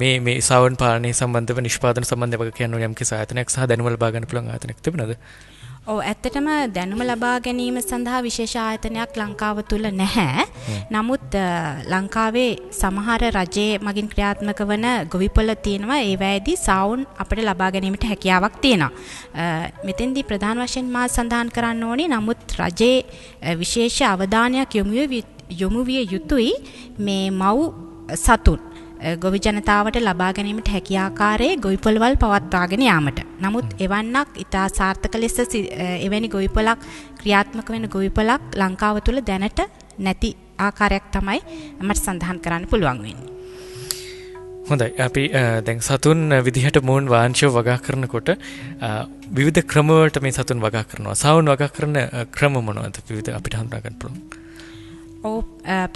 මේ සාවුන් පාලනය සම්බන්ධව නිෂ්පාදන සම්බන්ධව වග කියන්න ඕනි යම් කිසි ආයතනයක් සහ දැනුම ලබා ගන්න පුළුවන් ආයතනයක් තිබෙනවද? ඔව් ඇත්තටම දැනුම ලබා ගැනීම සඳහා විශේෂ ආයතනයක් ලංකාව තුල නැහැ. නමුත් ලංකාවේ සමහර රජයේ මගින් ක්‍රියාත්මක වන ගොවිපොළ තියෙනවා. ඒ වෑයේදී සාවුන් අපිට ලබා ගැනීමට හැකියාවක් තියෙනවා. මෙතෙන්දී ප්‍රධාන වශයෙන් මා සඳහන් කරන්න ඕනේ නමුත් රජයේ විශේෂ අවධානයක් යොමු යොමු විය යුතුයි මේ මව් සතුන් ගොවි ජනතාවට ලබා ගැනීමට හැකි ආකාරයේ ගොවිපළවල් පවත්වාගෙන යාමට. නමුත් එවන්නක් ඉතා සාර්ථක ලෙස එවැනි ගොවිපළක් ක්‍රියාත්මක වෙන ගොවිපළක් ලංකාව තුළ දැනට නැති ආකාරයක් තමයි මට සඳහන් කරන්න පුළුවන් වෙන්නේ. හොඳයි අපි දැන් සතුන් විදිහට මූන් වාංශව වගා කරනකොට විවිධ ක්‍රමවලට මේ සතුන් වගා කරනවා. සාවුන් වගා කරන ක්‍රම මොනවද? විවිධ අපිට හඳුනා ගන්න පුළුවන්.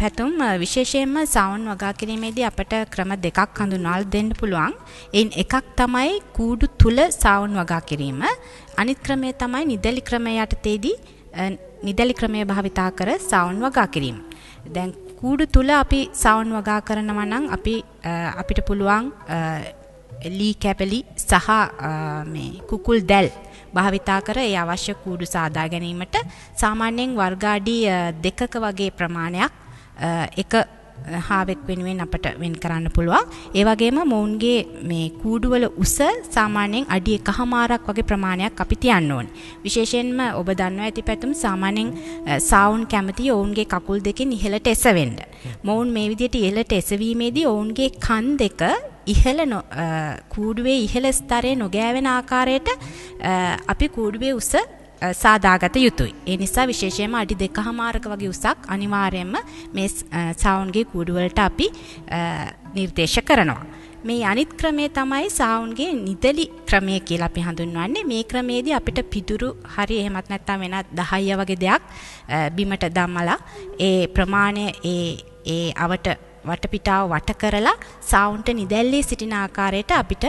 පැතුම් විශේෂයෙන්ම සාවුන් වගා කිරීමේදී අපට ක්‍රම දෙකක් හඳුන්වා දෙන්න පුළුවන්. එයින් එකක් තමයි කූඩු තුල සාවුන් වගා කිරීම. අනිත් ක්‍රමය තමයි නිදැලි ක්‍රමය යටතේදී නිදැලි ක්‍රමය භාවිතා කර සාවුන් වගා කිරීම. දැන් කූඩු තුල අපි සාවුන් වගා කරනවා නම් අපිට පුළුවන් ලී කැපලි සහ මේ කුකුල් දැල් භාවිතා කර ඒ අවශ්‍ය කූඩු සාදා ගැනීමට සාමාන්‍යයෙන් වර්ගාඩි 2ක වගේ ප්‍රමාණයක් එක හාවෙක් වෙනුවෙන් අපට වෙන් කරන්න පුළුවන්. ඒ වගේම මොවුන්ගේ මේ කූඩුවල උස සාමාන්‍යයෙන් අඩි 1.5ක් වගේ ප්‍රමාණයක් අපි තියන්න ඕනේ. විශේෂයෙන්ම ඔබ දන්නවා ඇති පැතුම් සාමාන්‍යයෙන් සාවුන් කැමති ඔවුන්ගේ කකුල් දෙකෙන් ඉහළට එසවෙන්න. මොවුන් මේ විදිහට ඉහළට එසවීමේදී ඔවුන්ගේ කන් දෙක කූඩුවේ ඉහළ ස්තරයේ නොගෑවෙන ආකාරයට අපි කූඩුවේ උස සාදාගත යුතුයි. ඒ නිසා විශේෂයෙන්ම අඩි 2.5ක වගේ උසක් අනිවාර්යයෙන්ම මේ සාවුන්ගේ කූඩු වලට අපි නිර්දේශ කරනවා. මේ අනිත් ක්‍රමය තමයි සාවුන්ගේ නිදලි ක්‍රමය කියලා අපි හඳුන්වන්නේ. මේ ක්‍රමයේදී අපිට පිදුරු හරි එහෙමත් නැත්නම් වෙනත් 10 වගේ දෙයක් බිමට දමලා ඒ ප්‍රමාණය ඒ අවට වටපිටාව වට කරලා සාවුන්ට නිදැල්ලේ සිටින ආකාරයට අපිට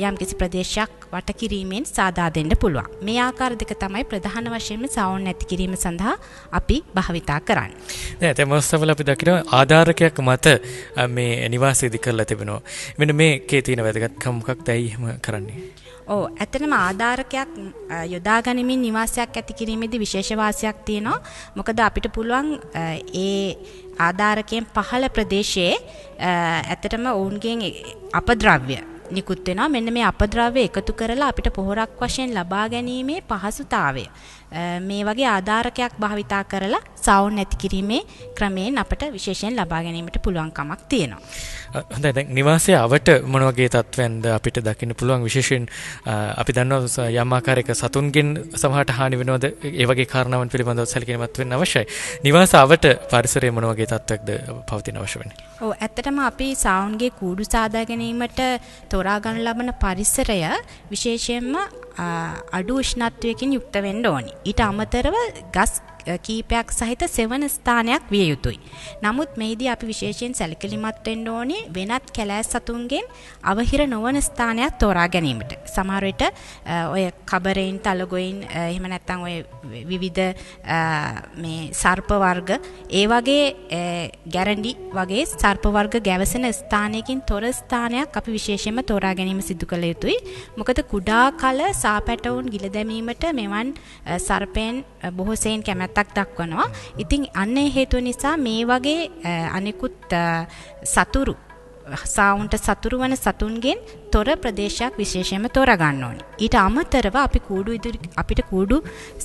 යම්කිසි ප්‍රදේශයක් වට කිරීමෙන් සාදා දෙන්න පුළුවන්. මේ ආකාර දෙක තමයි ප්‍රධාන වශයෙන්ම සාවුන් නැති කිරීම සඳහා අපි භාවිතා කරන්නේ. දැන් තේමස්සවල අපි දකිනවා ආධාරකයක් මත මේ නිවාස ඉදි කරලා තිබෙනවා. මෙන්න මේකේ තියෙන වැදගත්කම මොකක්ද එහෙම කරන්නේ? ඇත්තටම ආධාරකයක් යොදා ගනිමින් නිවාසයක් ඇති කිරීමේදී විශේෂ වාසියක් තියෙනවා. මොකද අපිට පුළුවන් ඒ ආධාරකයෙන් පහළ ප්‍රදේශයේ ඇත්තටම ඔවුන්ගෙන් අපද්‍රව්‍ය නිකුත් වෙනවා. මෙන්න මේ අපද්‍රව්‍ය එකතු කරලා අපිට පොහොරක් වශයෙන් ලබා ගැනීමේ පහසුතාවය මේ වගේ ආධාරකයක් භාවිතා කරලා සාවුන් නැති කිරීමේ ක්‍රමයෙන් අපට විශේෂයෙන් ලබා ගැනීමට පුළුවන්කමක් තියෙනවා. හොඳයි දැන් නිවාසයේ අවට මොන වගේ තත්ත්වයන්ද අපිට දකින්න පුළුවන්? විශේෂයෙන් අපි දන්නවා යම් ආකාරයක සතුන්ගෙන් සමහරට හානි වෙනවද? ඒ වගේ කාරණාවන් පිළිබඳව සැලකිලිමත් වෙන්න අවශ්‍යයි. නිවාස අවට පරිසරයේ මොන වගේ තත්ත්වයක්ද පවතින අවශ්‍ය වෙන්නේ? ඇත්තටම අපි සාවුන්ගේ කූඩු සාදා ගැනීමට තෝරා ගන්න ලබන පරිසරය විශේෂයෙන්ම අඩු උෂ්ණත්වයකින් යුක්ත වෙන්න ඕනි. ඊට අමතරව ගස් කීපයක් සහිත සෙවන ස්ථානයක් විය යුතුයි. නමුත් මෙහිදී අපි විශේෂයෙන් සැලකිලිමත් වෙන්න ඕනේ වෙනත් කැලෑ සතුන්ගෙන් අවහිර නොවන ස්ථානයක් තෝරා ගැනීමට. සමහර විට ඔය කබරෙන් තලගොයින් එහෙම නැත්නම් ඔය විවිධ මේ සර්ප වර්ග ඒ වගේ ගැරන්ඩි වගේ සර්ප වර්ග ගැවසෙන ස්ථානයකින් තොර ස්ථානයක් අපි විශේෂයෙන්ම තෝරා ගැනීම සිදු කළ යුතුයි. මොකද කුඩා කල සාපැටවුන් ගිල දැමීමට මෙවන් සර්පයන් බොහෝ සෙයින් කැමැත්තක් දක්වනවා. ඉතින් අන්න ඒ හේතුව නිසා මේ වගේ අනිකුත් සතුරු සාවුන්ට සතුරු වන සතුන්ගෙන් තොර ප්‍රදේශයක් විශේෂයෙන්ම තෝරා ගන්න ඕනේ. ඊට අමතරව අපිට කූඩු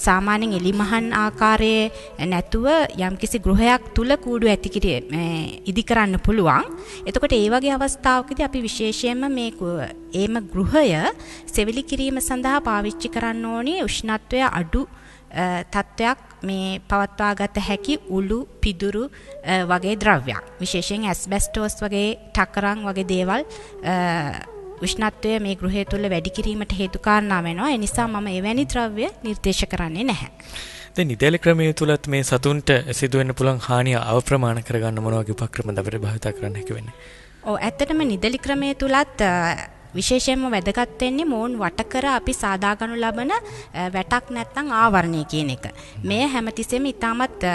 සාමාන්‍යයෙන් එලිමහන් ආකාරයේ නැතුව යම්කිසි ගෘහයක් තුල කූඩු ඉදි කරන්න පුළුවන්. එතකොට ඒ වගේ අවස්ථාවකදී අපි විශේෂයෙන්ම මේම ගෘහය සෙවිලි කිරීම සඳහා පාවිච්චි කරන්න ඕනේ උෂ්ණත්වය අඩු තත්ත්වයක් මේ පවත්වාගත හැකි උළු පිදුරු වගේ ද්‍රව්‍යයක්. විශේෂයෙන් ඇස්බෙස්ටෝස් වගේ ටකරන් වගේ දේවල් උෂ්ණත්වය මේ ගෘහය තුළ වැඩි කිරීමට හේතු කාරණා වෙනවා. ඒ නිසා මම එවැනි ද්‍රව්‍ය නිර්දේශ කරන්නේ නැහැ. දැන් නිදැලි ක්‍රමයේ තුලත් මේ සතුන්ට සිදුවෙන්න පුළුවන් හානිය අවප්‍රමාණ කරගන්න මොන වගේ උපක්‍රමද අපිට භාවිත කරන්න හැකි වෙන්නේ? ඇත්තටම නිදැලි ක්‍රමයේ තුලත් විශේෂයෙන්ම වැදගත් වෙන්නේ මොවුන් වට කර අපි සාදා ගනු ලබන වැටක් නැත්නම් ආවරණය කියන එක. මේ හැමතිස්සෙම ඊටමත්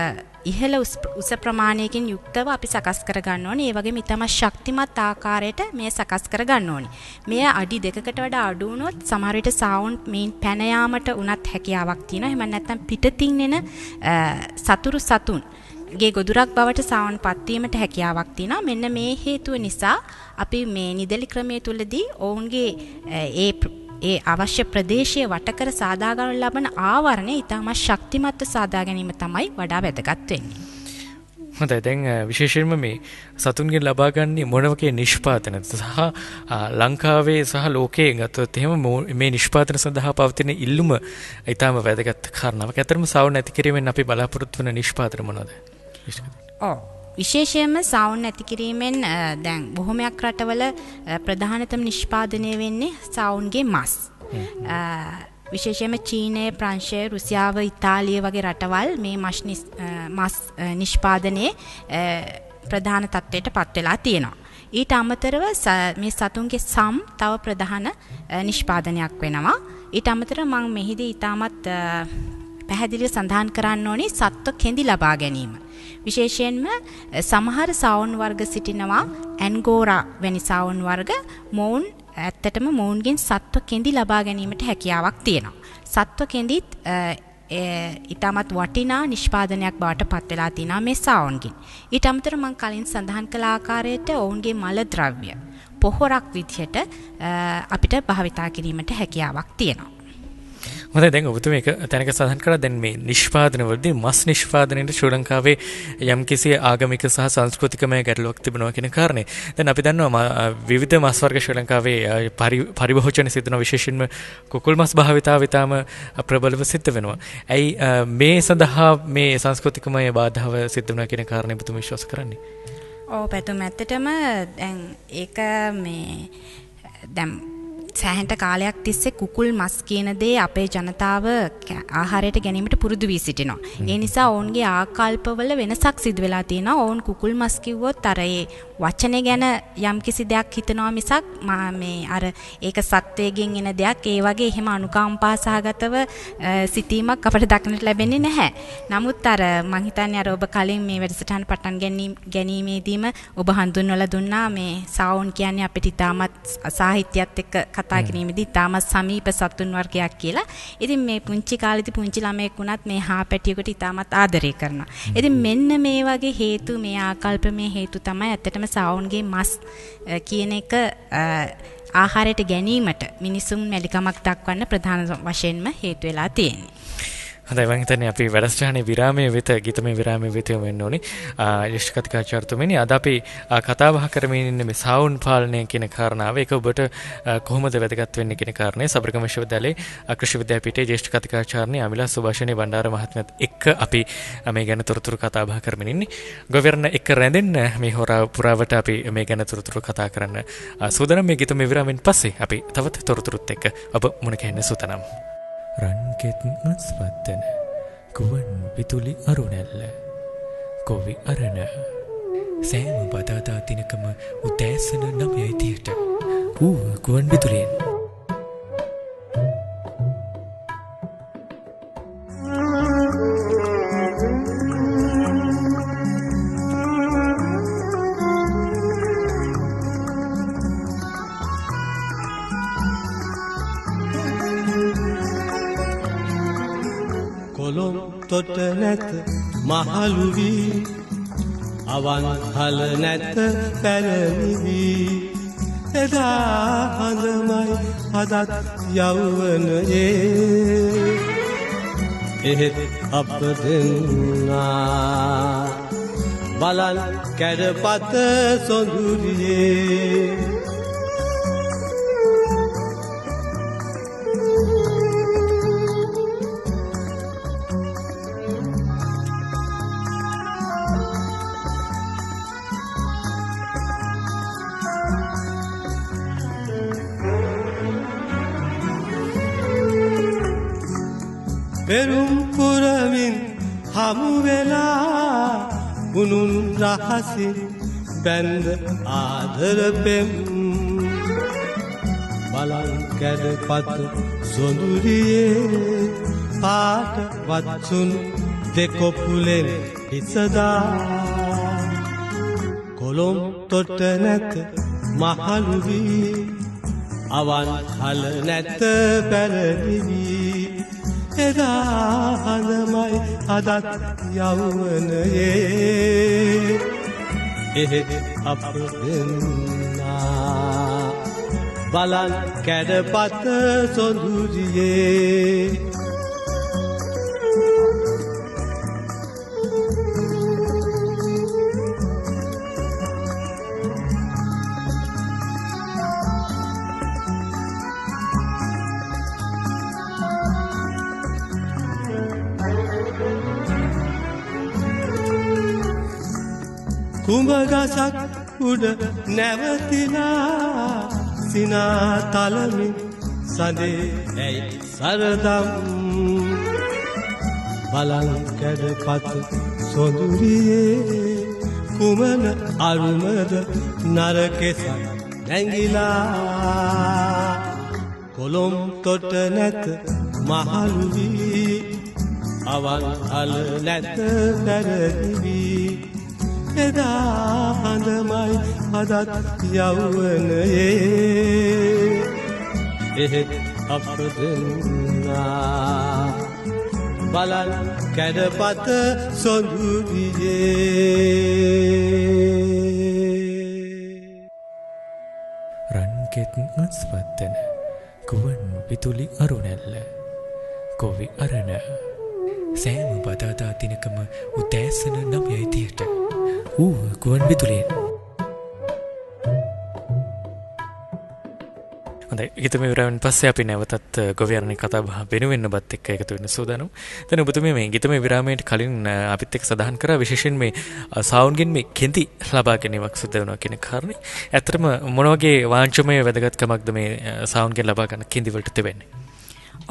ඉහළ උස ප්‍රමාණයකින් යුක්තව අපි සකස් කර ගන්න ඕනේ. ඒ වගේම ඊටමත් ශක්තිමත් ආකාරයට මේ සකස් කර ගන්න ඕනේ. මේ අඩි 2කට වඩා අඩු වුණොත් සමහර විට සාවුන් මේන් පැන යාමට උනත් හැකියාවක් තියෙනවා. එහෙම නැත්නම් පිටතින් එන සතුන් ගේ ගොදුරක් බවට සාවුන් පත්වීමට හැකියාවක් තියෙනවා. මෙන්න මේ හේතුව නිසා අපි මේ නිදැලි ක්‍රමයේ තුලදී ඔවුන්ගේ ඒ අවශ්‍ය ප්‍රදේශයේ වටකර සාදා ගන්න ලබන ආවරණය ඉතාම ශක්තිමත්ව සාදා ගැනීම තමයි වඩා වැදගත් වෙන්නේ. හොඳයි දැන් විශේෂයෙන්ම මේ සතුන්ගෙන් ලබා ගන්නේ මොන වගේ නිෂ්පාදනද සහ ලංකාවේ සහ ලෝකයේ ගතොත් එහෙම මේ නිෂ්පාදන සඳහා පවතින ඉල්ලුම ඊටාම වැදගත් කාරණාවක්. ඇත්තටම සවුන් නැති කිරීමෙන් අපි බලාපොරොත්තු වෙන නිෂ්පාදන මොනවද? විශේෂයෙන්ම සවුන් නැති කිරීමෙන් දැන් බොහොමයක් රටවල ප්‍රධානතම නිෂ්පාදනය වෙන්නේ සවුන්ගේ මස්. විශේෂයෙන්ම චීනය, ප්‍රංශය, රුසියාව, ඉතාලිය වගේ රටවල් මේ මස් නිෂ්පාදනයේ ප්‍රධාන තත්ත්වයට පත් වෙලා තියෙනවා. ඊට අමතරව මේ සතුන්ගේ සම් තව ප්‍රධාන නිෂ්පාදනයක් වෙනවා. ඊට අමතරව මම මෙහිදී ඊටමත් පැහැදිලිව සඳහන් කරන්න ඕනේ සත්ව කෙඳි ලබා ගැනීම. විශේෂයෙන්ම සමහර සවුන් වර්ග සිටිනවා ඇන්ගෝරා වැනි සවුන් වර්ග මොවුන් ඇත්තටම මොවුන්ගෙන් සත්ව කෙඳි ලබා ගැනීමට හැකියාවක් තියෙනවා. සත්ව කෙඳිත් ඊටමත් වටිනා නිෂ්පාදනයක් බවට පත් වෙලා තියෙනවා මේ සවුන්ගෙන්. ඊට අමතරව මම කලින් සඳහන් කළ ආකාරයට ඔවුන්ගේ මල ද්‍රව්‍ය පොහොරක් විදිහට අපිට භාවිතා කිරීමට හැකියාවක් තියෙනවා. හොඳයි දැන් ඔබතුම එක තැනක සඳහන් කරා දැන් මේ නිෂ්පාදනවලදී මස් නිෂ්පාදනයේ ශ්‍රී ලංකාවේ යම්කිසි ආගමික සහ සංස්කෘතිකමය ගැටලුවක් තිබෙනවා කියන කාරණේ. දැන් අපි දන්නවා විවිධ මස් වර්ග ශ්‍රී ලංකාවේ පරිභෝජන සිදු වෙන විශේෂයෙන්ම කුකුල් මස් භාවිතාව ඉතාම ප්‍රබලව සිද්ධ වෙනවා. ඇයි මේ සඳහා මේ සංස්කෘතිකමය බාධාව සිද්ධ වෙනවා කියන කාරණේ ඔබතුම විශ්වාස කරන්නේ? පැතුම් ඇත්තටම දැන් ඒක දැන් සෑහෙන කාලයක් තිස්සේ කුකුල් මස් කියන දේ අපේ ජනතාව ආහාරයට ගැනීමට පුරුදු වී සිටිනවා. ඒ නිසා ඔවුන්ගේ ආකල්පවල වෙනසක් සිදු වෙලා තියෙනවා. ඔවුන් කුකුල් මස් කිව්වොත් අර ඒ වචනේ ගැන යම්කිසි දෙයක් හිතනවා මිසක් මේ අර ඒක සත්වයෙන් එන දෙයක් ඒ වගේ එහෙම අනුකම්පා සහගතව සිතීමක් අපිට දක්නට ලැබෙන්නේ නැහැ. නමුත් අර මං හිතන්නේ අර ඔබ කලින් මේ වැඩසටහන පටන් ගැනීමේදීම ඔබ හඳුන්වලා දුන්නා මේ සවුන් කියන්නේ අපිට ඉතාමත් සාහිත්‍යයත් එක්ක කතා කිරීමේදී ඉතාමත් සමීප සතුන් වර්ගයක් කියලා. ඉතින් මේ පුංචි කාලේදී පුංචි ළමයෙක් වුණත් මේ හාපැටියෙකුට ඉතාමත් ආදරය කරනවා. ඉතින් මෙන්න මේ වගේ හේතු මේ ආකල්පමය හේතු තමයි ඇත්තටම සවුන්ගේ මස් කියන එක ආහාරයට ගැනීමට මිනිසුන් මැලිකමක් දක්වන්න ප්‍රධාන වශයෙන්ම හේතු වෙලා තියෙන්නේ. හොඳයි මම හිතන්නේ අපි වැඩසටහනේ විරාමයේ වෙත ගීතමය විරාමයේ වෙත වෙන්න ඕනේ. ජ්‍යෙෂ්ඨ කතිකාචාර්යතුමනි අද අපි කතා බහ කරමින් ඉන්නේ මේ සවුන් පාලනය කියන කාරණාව. ඒක ඔබට කොහොමද වැදගත් වෙන්නේ කියන කාරණේ සබරගම විශ්වවිද්‍යාලයේ කෘෂි විද්‍යාපීඨයේ ජ්‍යෙෂ්ඨ කතිකාචාර්ය අමිලා සුභාෂිනී බණ්ඩාර මහත්මියත් එක්ක අපි මේ ගැන තොරතුරු කතා බහ කරමින් ඉන්නේ. ගොවිවරණ එක්ක රැඳෙන්න මේ හොරා පුරාවට අපි මේ ගැන තොරතුරු කතා කරන්න සූදානම්. මේ ගීතමය විරාමයෙන් පස්සේ අපි තවත් තොරතුරුත් එක්ක ඔබ මුණ ගැහෙන්න සූදානම්. රන්කෙත් අස්වත්තන ගුවන් විදුලි අරුණැල්ල කොවි අරණ සෑම බදාදා දිනකම උදෑසන 9:30ට ගුවන් විදුලියෙන් තොට නැත මහලු වී අවන් හල නැත පැරණි වී එදා හඳමයි අදත් යෞවනයේ එහෙත් අප දෙන්නා බලන් කැඩපත සොඳුරියේ පෙරුම් පුරමින් හමු වෙලා උනුන් රහසින් බැඳ ආදර පෙම් බලන් කැඩපත සොඳුරියේ පාට වත්සුන් දෙකොපුලෙන් හිසදා කොළොම් තොට නැත මහලු වී අවන් හල නැත පැරණි වී එදා හඳමයි අදත් යෞවනයේ එහෙත් අප දෙන්නා බලන් කැඩපත සොඳුරියේ කුඹගසක් උඩ නැවතිලා සිනා තලමින් සඳේ ඇයි සරදම් බලන් කැඩපත් සොඳුරියේ කුමන අරුමද නරකෙසක් නැංගිලා කොළොම් තොට නැත මහලු වී අවන් අල නැත පැරදිවී එදා හඳමයි අදත් යවුවනයේ එහෙත් අප දෙන්නා බලන් කැඩපත සොඳුරියේ රන්කෙත් අස්වත්තන ගුවන් විදුලි අරුණැල්ල කොවි අරණ සෑම බදාදා දිනකම උදෑසන 9:30ට ඌ ගුවන් විදුලියෙන්. හොඳයි, ඊටම විරාමෙන් පස්සේ අපි නැවතත් ගොවියරණේ කතා බහ වෙනුවෙන් ඔබත් එක්ක එකතු වෙන්න සූදානම්. දැන් ඔබතුමිය මේ ඊටම විරාමයට කලින් අපිත් එක්ක සඳහන් කරා විශේෂයෙන් මේ සවුන්ගෙන් මේ කෙඳි ලබා ගැනීමක් සිදු වෙනවා කියන කාරණේ. ඇත්තටම මොන වගේ වාංචමය වැදගත්කමක්ද මේ සවුන්ගෙන් ලබා ගන්න කෙඳි වලට තිබෙන්නේ?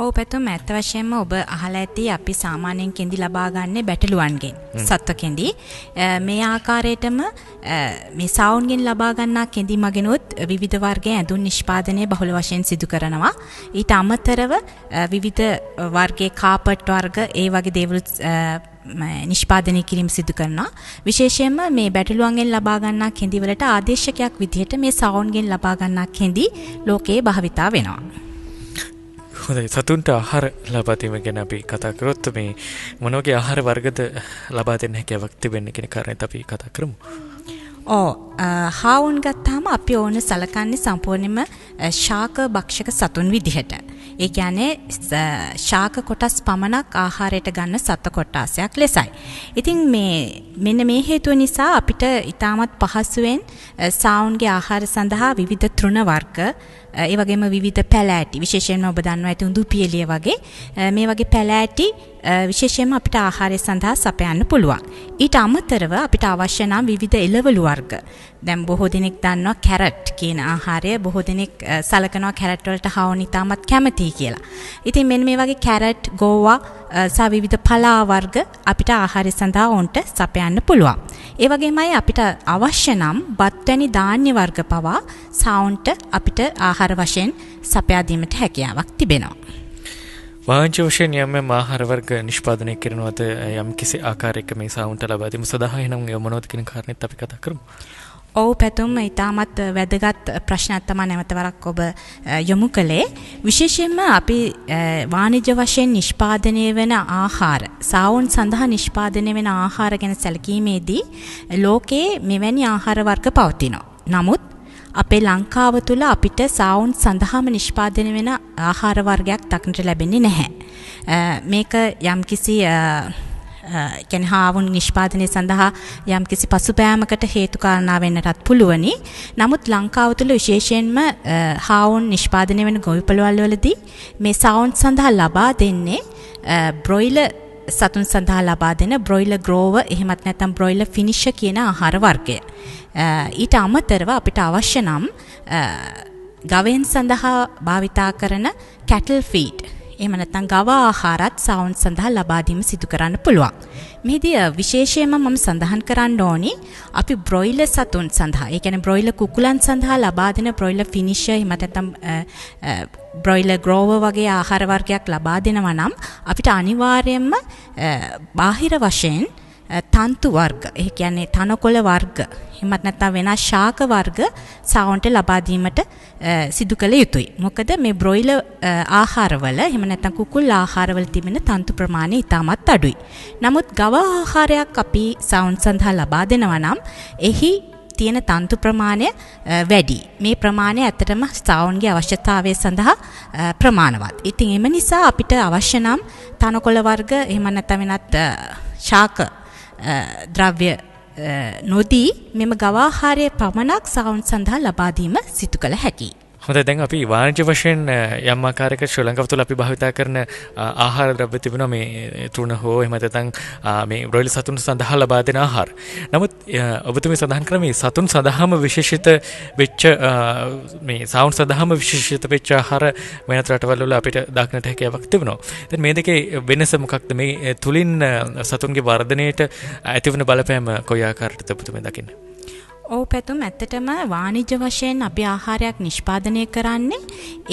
ඔව් පැතුම් ඇත්ත වශයෙන්ම ඔබ අහලා ඇති අපි සාමාන්‍යයෙන් කෙඳි ලබා ගන්නේ බැටළුවන්ගෙන් සත්ව කෙඳි. මේ ආකාරයටම මේ සවුන්ගෙන් ලබා ගන්නා කෙඳි මගිනුත් විවිධ වර්ගයේ ඇඳුම් නිෂ්පාදනය බහුල වශයෙන් සිදු කරනවා. ඊට අමතරව විවිධ වර්ගයේ කාපට් වර්ග ඒ වගේ දේවල් නිෂ්පාදනය කිරීම සිදු කරනවා. විශේෂයෙන්ම මේ බැටළුවන්ගෙන් ලබා ගන්නා කෙඳි වලට ආදේශකයක් විදිහට මේ සවුන්ගෙන් ලබා ගන්නා කෙඳි ලෝකයේ භාවිතා වෙනවා. හොඳයි, සතුන්ට ආහාර ලබා දීම ගැන අපි කතා කරොත් මේ මොන වගේ ආහාර වර්ගද ලබා දෙන්න හැකියාවක් තිබෙන්නේ කියන කාරණේත් අපි කතා කරමු. හාවුන් ගත්තාම අපි ඕන සලකන්නේ සම්පූර්ණයෙන්ම ශාක භක්ෂක සතුන් විදිහට. ඒ කියන්නේ ශාක කොටස් පමණක් ආහාරයට ගන්න සත්ව කොටාසයක් ලෙසයි. ඉතින් මෙන්න මේ හේතුව නිසා අපිට ඊටමත් පහසුවෙන් සවුන්ගේ ආහාර සඳහා විවිධ තෘණ වර්ග ඒ වගේම විවිධ පැලෑටි විශේෂයෙන්ම ඔබ දන්නවා ඇති උඳු පියලිය වගේ මේ වගේ පැලෑටි විශේෂයෙන්ම අපිට ආහාරය සඳහා සපයන්න පුළුවන්. ඊට අමතරව අපිට අවශ්‍ය නම් විවිධ එළවලු වර්ග. දැන් බොහෝ දෙනෙක් දන්නවා කැරට් කියන ආහාරය බොහෝ දෙනෙක් සලකනවා කැරට් වලට හාවුන් ඉතාමත් කැමතියි කියලා. ඉතින් මෙන්න මේ වගේ කැරට්, ගෝවා සහ විවිධ පලා වර්ග අපිට ආහාරය සඳහා උන්ට සපයන්න පුළුවන්. ඒ වගේමයි අපිට අවශ්‍ය නම් බත් වැනි ධාන්‍ය වර්ග පවා සවුන්ට අපිට ආහාර වශයෙන් සපයා දීමට හැකියාවක් තිබෙනවා. වාංච වශයෙන් යම් ආහාර වර්ග නිෂ්පාදනය කරනවද යම් කිසි ආකාරයක මේ සවුන්ට ලබා දීම සඳහා එනම් මොනවද කියන කාරණේත් අපි කතා කරමු. ඔව් පැතුම්, ඊටමත් වැදගත් ප්‍රශ්නයක් තමයි නැවත වරක් ඔබ යොමු කළේ. විශේෂයෙන්ම අපි වාණිජ්‍ය වශයෙන් නිෂ්පාදනය වෙන ආහාර, සවුන් සඳහා නිෂ්පාදනය වෙන ආහාර ගැන සැලකීමේදී ලෝකයේ මෙවැනි ආහාර වර්ග පවතිනවා. නමුත් අපේ ලංකාව තුළ අපිට සවුන් සඳහාම නිෂ්පාදනය වෙන ආහාර වර්ගයක් දක්නට ලැබෙන්නේ නැහැ. මේක යම්කිසි කියන්නේ හාවුන් නිෂ්පාදනය සඳහා යම්කිසි පසුබෑමකට හේතු කාරණා වෙන්නටත් පුළුවනි. නමුත් ලංකාව තුළ විශේෂයෙන්ම හාවුන් නිෂ්පාදනය වෙන ගොවිපළවල් වලදී මේ සවුන් සඳහා ලබා දෙන්නේ බ්‍රොයිලර් සතුන් සඳහා ලබා දෙන බ්‍රොයිලර් ග්‍රෝවර් එහෙමත් නැත්නම් බ්‍රොයිලර් ෆිනිෂර් කියන ආහාර වර්ගය. ඊට අමතරව අපිට අවශ්‍ය නම් ගවයන් සඳහා භාවිතා කරන කැටල් ෆීඩ් එහෙම නැත්නම් ගව ආහාරත් සවුන් සඳහා ලබා දීම සිදු කරන්න පුළුවන්. මෙහිදී විශේෂයෙන්ම මම සඳහන් කරන්න ඕනි අපි බ්‍රොයිලර් සතුන් සඳහා, ඒ කියන්නේ බ්‍රොයිලර් කුකුලන් සඳහා ලබා දෙන බ්‍රොයිලර් ෆිනිෂර් එහෙම නැත්නම් බ්‍රොයිලර් ග්‍රෝවර් වගේ ආහාර වර්ගයක් ලබා දෙනවා නම් අපිට අනිවාර්යයෙන්ම බාහිර වශයෙන් තන්තු වර්ග, ඒ කියන්නේ තනකොළ වර්ග එහෙමත් නැත්නම් වෙනස් ශාක වර්ග සවුන්ට ලබා දීමට සිදු කළ යුතුයි. මොකද මේ බ්‍රොයිලර් ආහාරවල එහෙම නැත්නම් කුකුල් ආහාරවල තිබෙන තන්තු ප්‍රමාණය ඉතාමත් අඩුයි. නමුත් ගව ආහාරයක් අපි සවුන් සඳහා ලබා දෙනවා නම් එහි තියෙන තන්තු ප්‍රමාණය වැඩි. මේ ප්‍රමාණය ඇත්තටම සවුන්ගේ අවශ්‍යතාවය සඳහා ප්‍රමාණවත්. ඉතින් එම නිසා අපිට අවශ්‍ය නම් තනකොළ වර්ග එහෙම නැත්නම් වෙනත් ශාක ද්‍රව්‍ය නොදී මෙම ගව ආහාරය පමණක් සවුන් සඳහා ලබා දීම සිදු කළ හැකියි. හොඳයි දැන් අපි වාණිජ්‍ය වශයෙන් යම් ආකාරයක ශ්‍රී ලංකාව තුළ අපි භාවිතා කරන ආහාර ද්‍රව්‍ය තිබෙනවා මේ තෘණ හෝ එහෙම නැත්නම් මේ බ්‍රොයිලර් සතුන් සඳහා ලබා දෙන ආහාර. නමුත් ඔබතුමී සඳහන් කරන මේ සතුන් සඳහාම විශේෂිත වෙච්ච මේ සවුන් සඳහාම විශේෂිත වෙච්ච ආහාර වෙනත් රටවල් වල අපිට දක්නට හැකියාවක් තිබෙනවා. දැන් මේ දෙකේ වෙනස මොකක්ද? මේ තුලින් සතුන්ගේ වර්ධනයට ඇතිවන බලපෑම කොයි ආකාරයකටද ඔබතුමී දකින්නේ? ඔව් පැතුම් ඇත්තටම වාණිජ්‍ය වශයෙන් අපි ආහාරයක් නිෂ්පාදනය කරන්නේ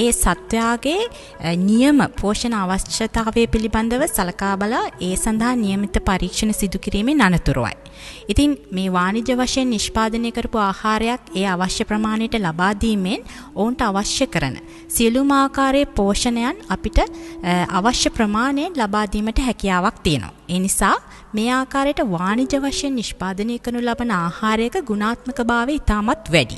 ඒ සත්වයාගේ නියම පෝෂණ අවශ්‍යතාවය පිළිබඳව සලකා බලා ඒ සඳහා නියමිත පරීක්ෂණ සිදු කිරීමෙන් අනතුරුවයි. ඉතින් මේ වාණිජ්‍ය වශයෙන් නිෂ්පාදනය කරපු ආහාරයක් ඒ අවශ්‍ය ප්‍රමාණයට ලබා දීමෙන් ඔවුන්ට අවශ්‍ය කරන සියලුම ආකාරයේ පෝෂණයන් අපිට අවශ්‍ය ප්‍රමාණයෙන් ලබා දීමට හැකියාවක් තියෙනවා. ඒ නිසා මේ ආකාරයට වාණිජ්‍ය වශයෙන් නිෂ්පාදනය කරනු ලබන ආහාරයක ගුණාත්මකභාවය ඉතාමත් වැඩි.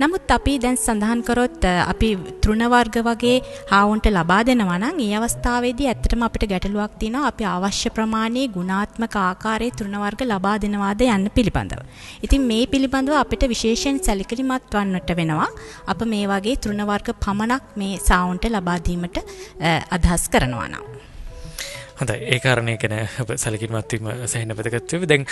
නමුත් අපි දැන් සඳහන් කරොත් අපි තෘණ වර්ග වගේ හාවුන්ට ලබා දෙනවා නම් ඒ අවස්ථාවේදී ඇත්තටම අපිට ගැටලුවක් තියෙනවා අපි අවශ්‍ය ප්‍රමාණයේ ගුණාත්මක ආකාරයේ තෘණ වර්ග ලබා දෙනවාද යන්න පිළිබඳව. ඉතින් මේ පිළිබඳව අපිට විශේෂයෙන් සැලකිලිමත් වන්නට වෙනවා. අප මේ වගේ තෘණ වර්ග පමණක් මේ සාවුන්ට ලබා දීමට අදහස් කරනවා නම්. හොඳයි ඒ කාරණේ ගැන ඔබ සැලකිලිමත් වීම සෑහෙන වැදගත් වෙයි. දැන්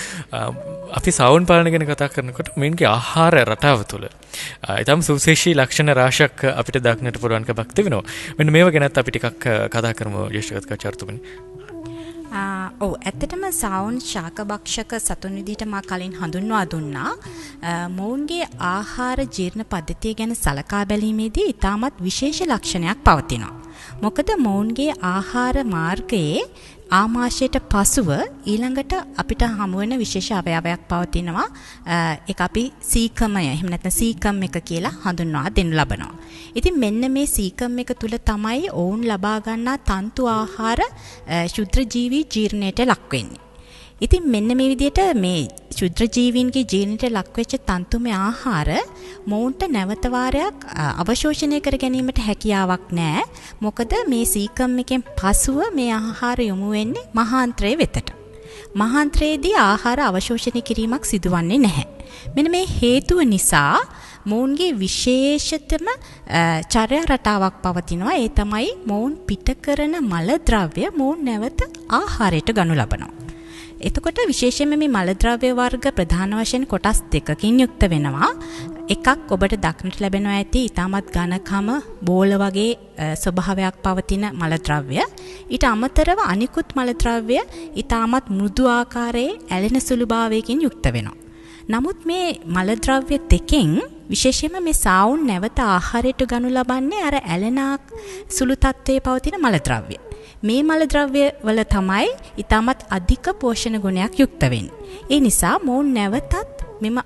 අපි සවුන් පාලනය ගැන කතා කරනකොට මේන්ගේ ආහාර රටාව තුළ ඊටම සුවිශේෂී ලක්ෂණ රාශියක් අපිට දක්නට පුළුවන්කමක් තිබෙනවා. මෙන්න මේව ගැනත් අපි ටිකක් කතා කරමු ජ්‍යෙෂ්ඨ කතාචාර්යතුමනි. ඔව් ඇත්තටම සවුන් ශාකභක්ෂක සතුන් විදිහට මා කලින් හඳුන්වා දුන්නා. මොවුන්ගේ ආහාර ජීර්ණ පද්ධතිය ගැන සලකා බැලීමේදී ඊටමත් විශේෂ ලක්ෂණයක් පවතිනවා. මොකද මොවුන්ගේ ආහාර මාර්ගයේ ආමාශයට පසුව ඊළඟට අපිට හමු වෙන විශේෂ අවයවයක් පවතිනවා. ඒක අපි සීකමය එහෙම නැත්නම් සීකම් එක කියලා හඳුන්වා දෙනු ලබනවා. ඉතින් මෙන්න මේ සීකම් එක තුල තමයි ඔවුන් ලබා ගන්නා තන්තු ආහාර ශුද්ධ ජීවී ජීර්ණයට ලක් වෙන්නේ. ඉතින් මෙන්න මේ විදිහට මේ ශුද්ධ ජීවීන්ගේ ජීර්ණයට ලක්වෙච්ච තන්තුමය ආහාර මොවුන්ට නැවත වාරයක් අවශෝෂණය කර ගැනීමට හැකියාවක් නැහැ. මොකද මේ සීකම් එකෙන් පසුව මේ ආහාර යොමු වෙන්නේ මහාන්ත්‍රය වෙතට. මහාන්ත්‍රයේදී ආහාර අවශෝෂණය කිරීමක් සිදුවන්නේ නැහැ. මෙන්න මේ හේතුව නිසා මොවුන්ගේ විශේෂතම චර්යා රටාවක් පවතිනවා. ඒ තමයි මොවුන් පිට කරන මල ද්‍රව්‍ය මොවුන් නැවත ආහාරයට ගනු ලබනවා. එතකොට විශේෂයෙන්ම මේ මල ද්‍රව්‍ය වර්ග ප්‍රධාන වශයෙන් කොටස් දෙකකින් යුක්ත වෙනවා. එකක් ඔබට දක්නට ලැබෙනවා ඇති ඊටමත් ඝනකම බෝල වගේ ස්වභාවයක් පවතින මල ද්‍රව්‍ය. ඊට අමතරව අනිකුත් මල ද්‍රව්‍ය ඊටමත් මෘදු ආකාරයේ ඇලෙන සුළුභාවයකින් යුක්ත වෙනවා. නමුත් මේ මල ද්‍රව්‍ය දෙකෙන් විශේෂයෙන්ම මේ සාවුන් නැවත ආහාරයට ගනු ලබන්නේ අර ඇලෙන සුළු තත්ත්වයේ පවතින මල ද්‍රව්‍ය. මේ මල ද්‍රව්‍ය වල තමයි ඊටමත් අධික පෝෂණ ගුණයක් යුක්ත වෙන්නේ. ඒ නිසා මොවුන් නැවතත් මෙම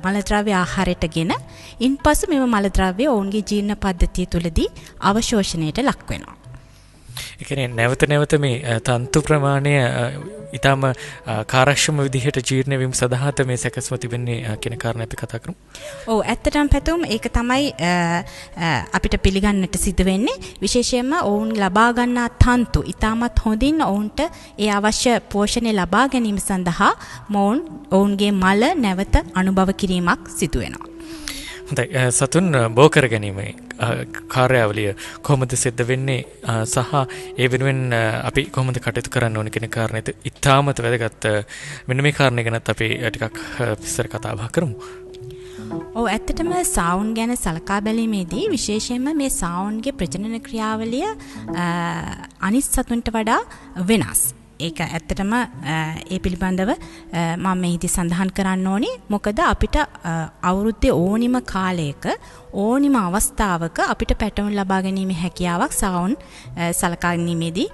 මල ද්‍රව්‍ය ආහාරයටගෙන ඉන්පසු මෙම මල ද්‍රව්‍ය ඔවුන්ගේ ජීර්ණ පද්ධතිය තුළදී අවශෝෂණයට ලක් වෙනවා. ඒ කියන්නේ නැවත මේ තන්තු ප්‍රමාණය ඊටම කාර්යක්ෂම විදිහට ජීර්ණ වීම සඳහාත් මේ සැකස්ම තිබෙන්නේ කියන කාරණා අපි කතා කරමු. ඔව් ඇත්තටම පැතුම් ඒක තමයි අපිට පිළිගන්නට සිද්ධ වෙන්නේ. විශේෂයෙන්ම ඔවුන් ලබා ගන්නා තන්තු ඊටමත් හොඳින් ඔවුන්ට ඒ අවශ්‍ය පෝෂණය ලබා ගැනීම සඳහා ඔවුන්ගේ මල නැවත අනුභව කිරීමක් සිදු වෙනවා. හොඳයි සතුන් බෝ කර ගැනීමේ කාර්යාවලිය කොහොමද සිද්ධ වෙන්නේ සහ ඒ වෙනුවෙන් අපි කොහොමද කටයුතු කරන්න ඕන කියන කාරණේත් ඉතාමත් වැදගත්. මෙන්න මේ කාරණේ ගැනත් අපි ටිකක් විස්තර කතා බහ කරමු. ඔව් ඇත්තටම සාවුන් ගැන සලකා බැලීමේදී විශේෂයෙන්ම මේ සාවුන්ගේ ප්‍රජනන ක්‍රියාවලිය අනිත් සතුන්ට වඩා වෙනස්. ඒක ඇත්තටම ඒ පිළිබඳව මම මෙහිදී සඳහන් කරන්න ඕනි. මොකද අපිට අවුරුද්දේ ඕනිම කාලයක ඕනිම අවස්ථාවක අපිට පැටවුන් ලබා ගැනීම හැකියාවක් සාවුන් සලකා ගැනීමේදී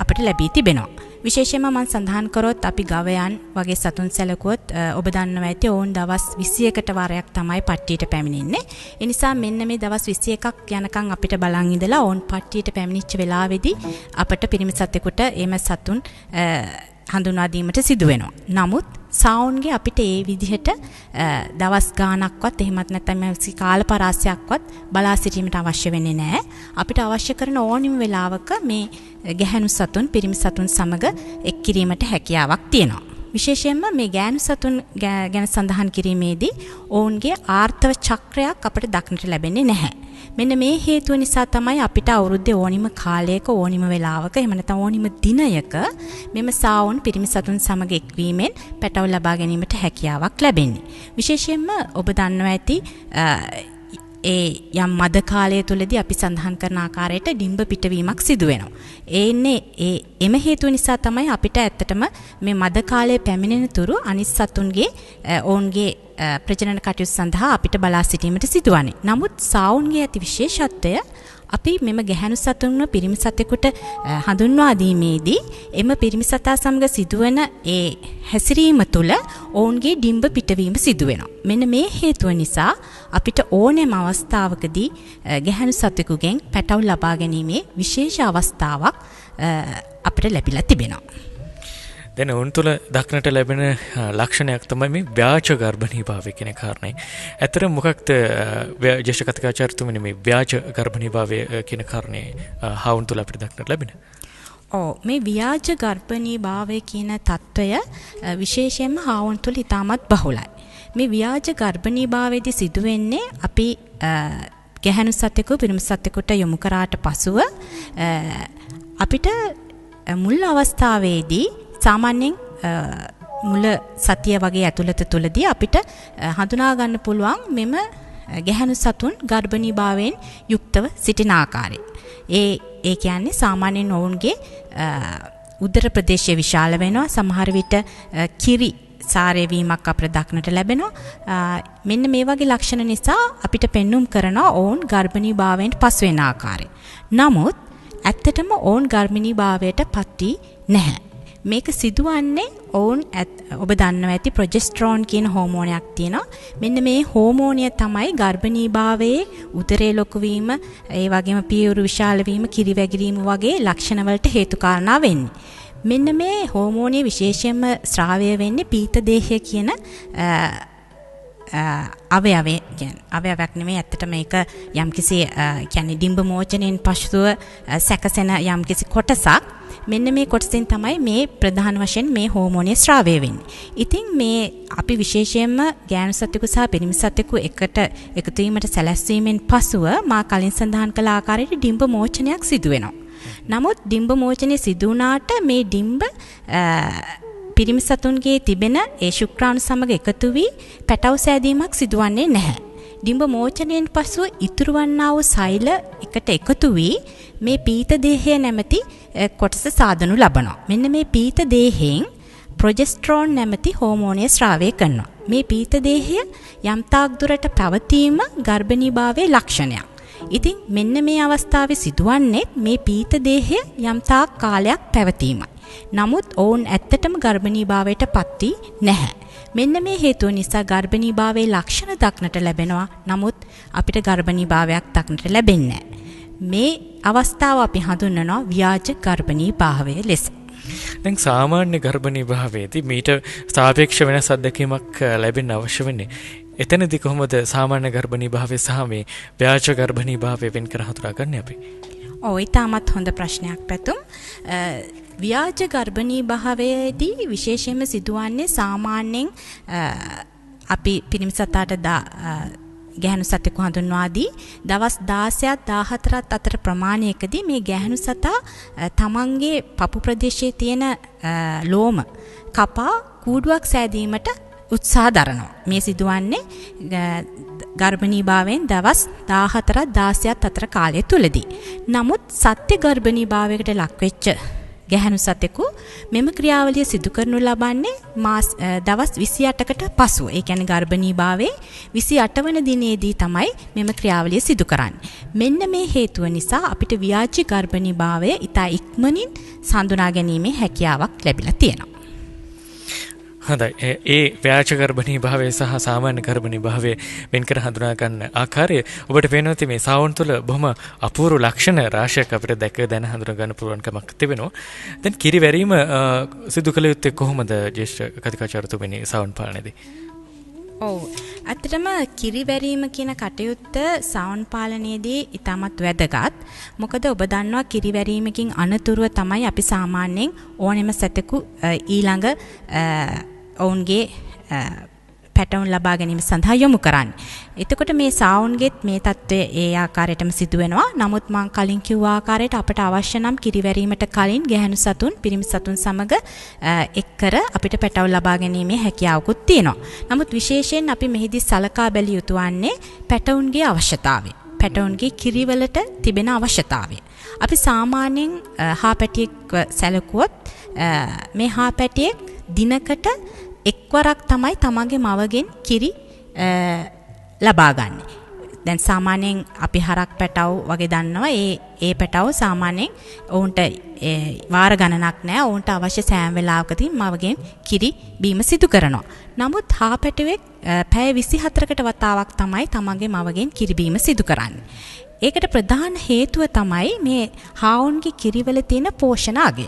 අපිට ලැබී තිබෙනවා. විශේෂයෙන්ම මම සඳහන් කරොත් අපි ගවයන් වගේ සතුන් සැලකුවොත් ඔබ දන්නවා ඇති ඔවුන් දවස් 21කට වරයක් තමයි පට්ටියට පැමිණෙන්නේ. ඒ නිසා මෙන්න මේ දවස් 21ක් යනකම් අපිට බලන් ඉඳලා ඔවුන් පට්ටියට පැමිණිච්ච වෙලාවේදී අපිට පිරිමි සතෙකුට එම සතුන් හඳුනා දීමට සිදු වෙනවා. නමුත් සාවුන්ගේ අපිට ඒ විදිහට දවස් ගාණක්වත් එහෙමත් නැත්නම් කාල පරාසයක්වත් බලා සිටීමට අවශ්‍ය වෙන්නේ නැහැ. අපිට අවශ්‍ය කරන ඕනිම වෙලාවක මේ ගැහැණු සතුන් පිරිමි සතුන් සමග එක් කිරීමට හැකියාවක් තියෙනවා. විශේෂයෙන්ම මේ ගෑනු සතුන් ගැන සඳහන් කිරීමේදී ඔවුන්ගේ ආර්ථව චක්‍රයක් අපට දක්නට ලැබෙන්නේ නැහැ. මෙන්න මේ හේතුව නිසා තමයි අපිට අවුරුද්දේ ඕනිම කාලයක ඕනිම වෙලාවක එහෙම නැත්නම් ඕනිම දිනයක මෙම සාවුන් පිරිමි සතුන් සමග එක්වීමෙන් පැටව ලබා ගැනීමට හැකියාවක් ලැබෙන්නේ. විශේෂයෙන්ම ඔබ දන්නවා ඇති ඒ යම් මද කාලය තුලදී අපි සඳහන් කරන ආකාරයට ඩිම්බ පිටවීමක් සිදු වෙනවා. එම හේතුව නිසා තමයි අපිට ඇත්තටම මේ මද කාලය පැමිණෙන තුරු අනිත් සතුන්ගේ ඔවුන්ගේ ප්‍රජනන කටයුතු සඳහා අපිට බලා සිටීමට සිදුවන්නේ. නමුත් සාවුන්ගේ ඇති විශේෂත්වය අපි මෙම ගැහැණු සතුන්ව පිරිමි සතෙකුට හඳුන්වා දීමේදී එම පිරිමි සතා සමග සිදුවන ඒ හැසිරීම තුළ ඔවුන්ගේ ඩිම්බ පිටවීම සිදු වෙනවා. මෙන්න මේ හේතුව නිසා අපිට ඕනෑම අවස්ථාවකදී ගැහැණු සතෙකුගෙන් පැටව් ලබා ගැනීමේ විශේෂ අවස්ථාවක් අපිට ලැබිලා තිබෙනවා. දැන් ඔවුන් තුළ දක්නට ලැබෙන ලක්ෂණයක් තමයි මේ ව්‍යාජ ගර්භණීභාවය කියන කාරණය. ඇත්තට මොකක්ද ජ්‍යෙෂ්ඨ කතිකාචාර්යතුමනි මේ ව්‍යාජ ගර්භණීභාවය කියන කාරණේ හවුන් තුළ අපිට දක්නට ලැබෙන? මේ ව්‍යාජ ගර්භණීභාවය කියන తত্ত্বය විශේෂයෙන්ම හවුන් තුළ ඉතාමත් බහුලයි. මේ ව්‍යාජ ගර්භණීභාවයේදී සිදුවෙන්නේ අපි ගැහැණු සතෙකු පිරිමි සතෙකුට යොමු කරාට පසුව අපිට මුල් අවස්ථාවේදී සාමාන්‍යයෙන් මුල සතිය වගේ ඇතුළත තුලදී අපිට හඳුනා ගන්න පුළුවන් මෙම ගැහැණු සතුන් ගර්භණීභාවයෙන් යුක්තව සිටින ආකාරය. ඒ කියන්නේ සාමාන්‍යයෙන් ඔවුන්ගේ උදර ප්‍රදේශය විශාල වෙනවා. සමහර විට කිරි සාරය වීමක් අපිට දක්නට ලැබෙනවා. මෙන්න මේ වගේ ලක්ෂණ නිසා අපිට පෙන්눔 කරනවා ඔවුන් ගර්භණීභාවයෙන් පසු වෙන ආකාරය. නමුත් ඇත්තටම ඔවුන් ගර්භණීභාවයට පත් වී නැහැ. මේක සිදුවන්නේ ඔවුන් ඔබ දන්නවා ඇති ප්‍රොජෙස්ටරෝන් කියන හෝමෝනයක් තියෙනවා. මෙන්න මේ හෝමෝනය තමයි ගර්භණීභාවයේ උදරයේ ලොකු වීම, ඒ වගේම පියවරු විශාල වීම, කිරි වැගිරීම වගේ ලක්ෂණ වලට හේතු කාරණා වෙන්නේ. මෙන්න මේ හෝමෝනය විශේෂයෙන්ම ස්‍රාවය වෙන්නේ පීත දේහය කියන අවයවයක් නෙමෙයි. ඇත්තට මේක යම්කිසි කියන්නේ ඩිම්බ මෝචනයෙන් පසුව සැකසෙන යම්කිසි කොටසක්. මෙන්න මේ කොටසෙන් තමයි මේ ප්‍රධාන වශයෙන් මේ හෝමෝනය ස්‍රාවය වෙන්නේ. ඉතින් මේ අපි විශේෂයෙන්ම ගෑනු සතෙකු සහ පිරිමි සතෙකු එකට එකතු වීමට සැලැස්වීමෙන් පසුව මා කලින් සඳහන් කළ ආකාරයට ඩිම්බ මෝචනයක් සිදු වෙනවා. නමුත් ඩිම්බ මෝචනය සිදු වුණාට මේ ඩිම්බ පිරිමි සතුන්ගේ තිබෙන ඒ ශුක්‍රාණු සමග එකතු වී පැටව සෑදීමක් සිදුවන්නේ නැහැ. ඩිම්බ මෝචනයෙන් පසුව ඉතුරු වන්නා වූ සෛල එකට එකතු වී මේ පීත දේහය නැමැති කොටස සාදනු ලබනවා. මෙන්න මේ පීත දේහයෙන් ප්‍රොජෙස්ටරෝන් නැමැති හෝමෝනය ස්‍රාවය කරනවා. මේ පීත දේහය යම් තාක් දුරට පැවතීම ගර්භණීභාවයේ ලක්ෂණයක්. ඉතින් මෙන්න මේ අවස්ථාවේ සිදුවන්නේ මේ පීත දේහය යම් තාක් කාලයක් පැවතීමයි. නමුත් ඔවුන් ඇත්තටම ගර්භණීභාවයට පත් වී නැහැ. මෙන්න මේ හේතුව නිසා ගර්භණීභාවයේ ලක්ෂණ දක්නට ලැබෙනවා. නමුත් අපිට ගර්භණීභාවයක් දක්නට ලැබෙන්නේ නැහැ. මේ අවස්ථාව අපි හඳුන්වනවා ව්‍යාජ ගර්භණීභාවය ලෙස. දැන් සාමාන්‍ය ගර්භණීභාවයේදී මීට සාපේක්ෂ වෙනස් අත්දැකීමක් ලැබෙන්න අවශ්‍ය වෙන්නේ. එතනදී කොහොමද සාමාන්‍ය ගර්භණීභාවය සහ මේ ව්‍යාජ ගර්භණීභාවය වෙන් කර හඳුනාගන්නේ අපි? ඊටමත් හොඳ ප්‍රශ්නයක් පැතුම්. ව්‍යාජ ගර්භණීභාවයේදී විශේෂයෙන්ම සිදුවන්නේ සාමාන්‍යයෙන් අපි පිරිමි සතාට ගැහැණු සතෙකු හඳුන්වා දී දවස් 16ත් 14ත් අතර ප්‍රමාණයකදී මේ ගැහැණු සතා තමන්ගේ පපු ප්‍රදේශයේ තියෙන ලෝම කපා කූඩුවක් සෑදීමට උත්සාහ දරනවා. මේ සිදුවන්නේ ගර්භණීභාවයෙන් දවස් 14ත් 16ත් අතර කාලය තුලදී. නමුත් සත්‍ය ගර්භණීභාවයකට ලක්වෙච්ච ගැහැණු සතෙකු මෙම ක්‍රියාවලිය සිදු කරනු ලබන්නේ දවස් 28කට පසුව. ඒ කියන්නේ ගර්භණීභාවයේ 28 වන දිනේදී තමයි මෙම ක්‍රියාවලිය සිදු කරන්නේ. මෙන්න මේ හේතුව නිසා අපිට ව්‍යාජ ගර්භණීභාවය ඉතා ඉක්මනින් සඳුනා ගැනීමේ හැකියාවක් ලැබිලා තියෙනවා. හොඳයි. ඒ ව්‍යාජ ගර්භණීභාවය සහ සාමාන්‍ය ගර්භණීභාවය වෙන් කර හඳුනා ගන්න ආකාරය ඔබට පේනවා මේ සාවුන් තුළ බොහොම අපූර්ව ලක්ෂණ රාශියක් අපිට දැක දැන හඳුනා ගන්න පුළුවන්කමක් තිබෙනවා. දැන් කිරි වැරීම සිදු කළ යුත්තේ කොහොමද ජ්‍යෙෂ්ඨ කතිකාචාර්යතුමනි සාවුන් පාලනයේදී? ඔව්. ඇත්තටම කිරිවැරීම කියන කටයුත්ත සවුන් පාලනයේදී ඉතාමත් වැදගත්. මොකද ඔබ දන්නවා කිරිවැරීමකින් අනතුරුව තමයි අපි සාමාන්‍යයෙන් ඕනෙම සතෙකු ඊළඟ ඔවුන්ගේ පැටවුන් ලබා ගැනීම සඳහා යොමු කරන්නේ. එතකොට මේ සවුන්ගෙත් මේ தત્ත්වය ඒ ආකාරයටම සිදු වෙනවා. නමුත් මම කලින් කිව්ව ආකාරයට අපට අවශ්‍ය නම් කිරිවැරීමට කලින් ගැහැණු සතුන්, පිරිමි සතුන් සමග එක්කර අපිට පැටවුන් ලබා ගැනීමේ හැකියාවකුත් තියෙනවා. නමුත් විශේෂයෙන් අපි මෙහිදී සලකා බැලිය යුතු වන්නේ පැටවුන්ගේ අවශ්‍යතාවය. පැටවුන්ගේ කිරිවලට තිබෙන අවශ්‍යතාවය. අපි සාමාන්‍යයෙන් හාපැටියෙක් සැලකුවොත් මේ හාපැටියෙක් දිනකට එක්වරක් තමයි තමන්ගේ මවගෙන් කිරි ලබා ගන්න. දැන් සාමාන්‍යයෙන් අපි හරක් පැටව් වගේ දන්නවා ඒ පැටව් සාමාන්‍යයෙන් ඔවුන්ට වාර ගණනක් නැහැ. ඔවුන්ට අවශ්‍ය සෑම වෙලාවකදී මවගෙන් කිරි බීම සිදු කරනවා. නමුත් හාපැටුවෙක් පැය 24කට වතාවක් තමයි තමන්ගේ මවගෙන් කිරි බීම සිදු කරන්නේ. ඒකට ප්‍රධාන හේතුව තමයි මේ හාවුන්ගේ කිරිවල තියෙන පෝෂණ අගය.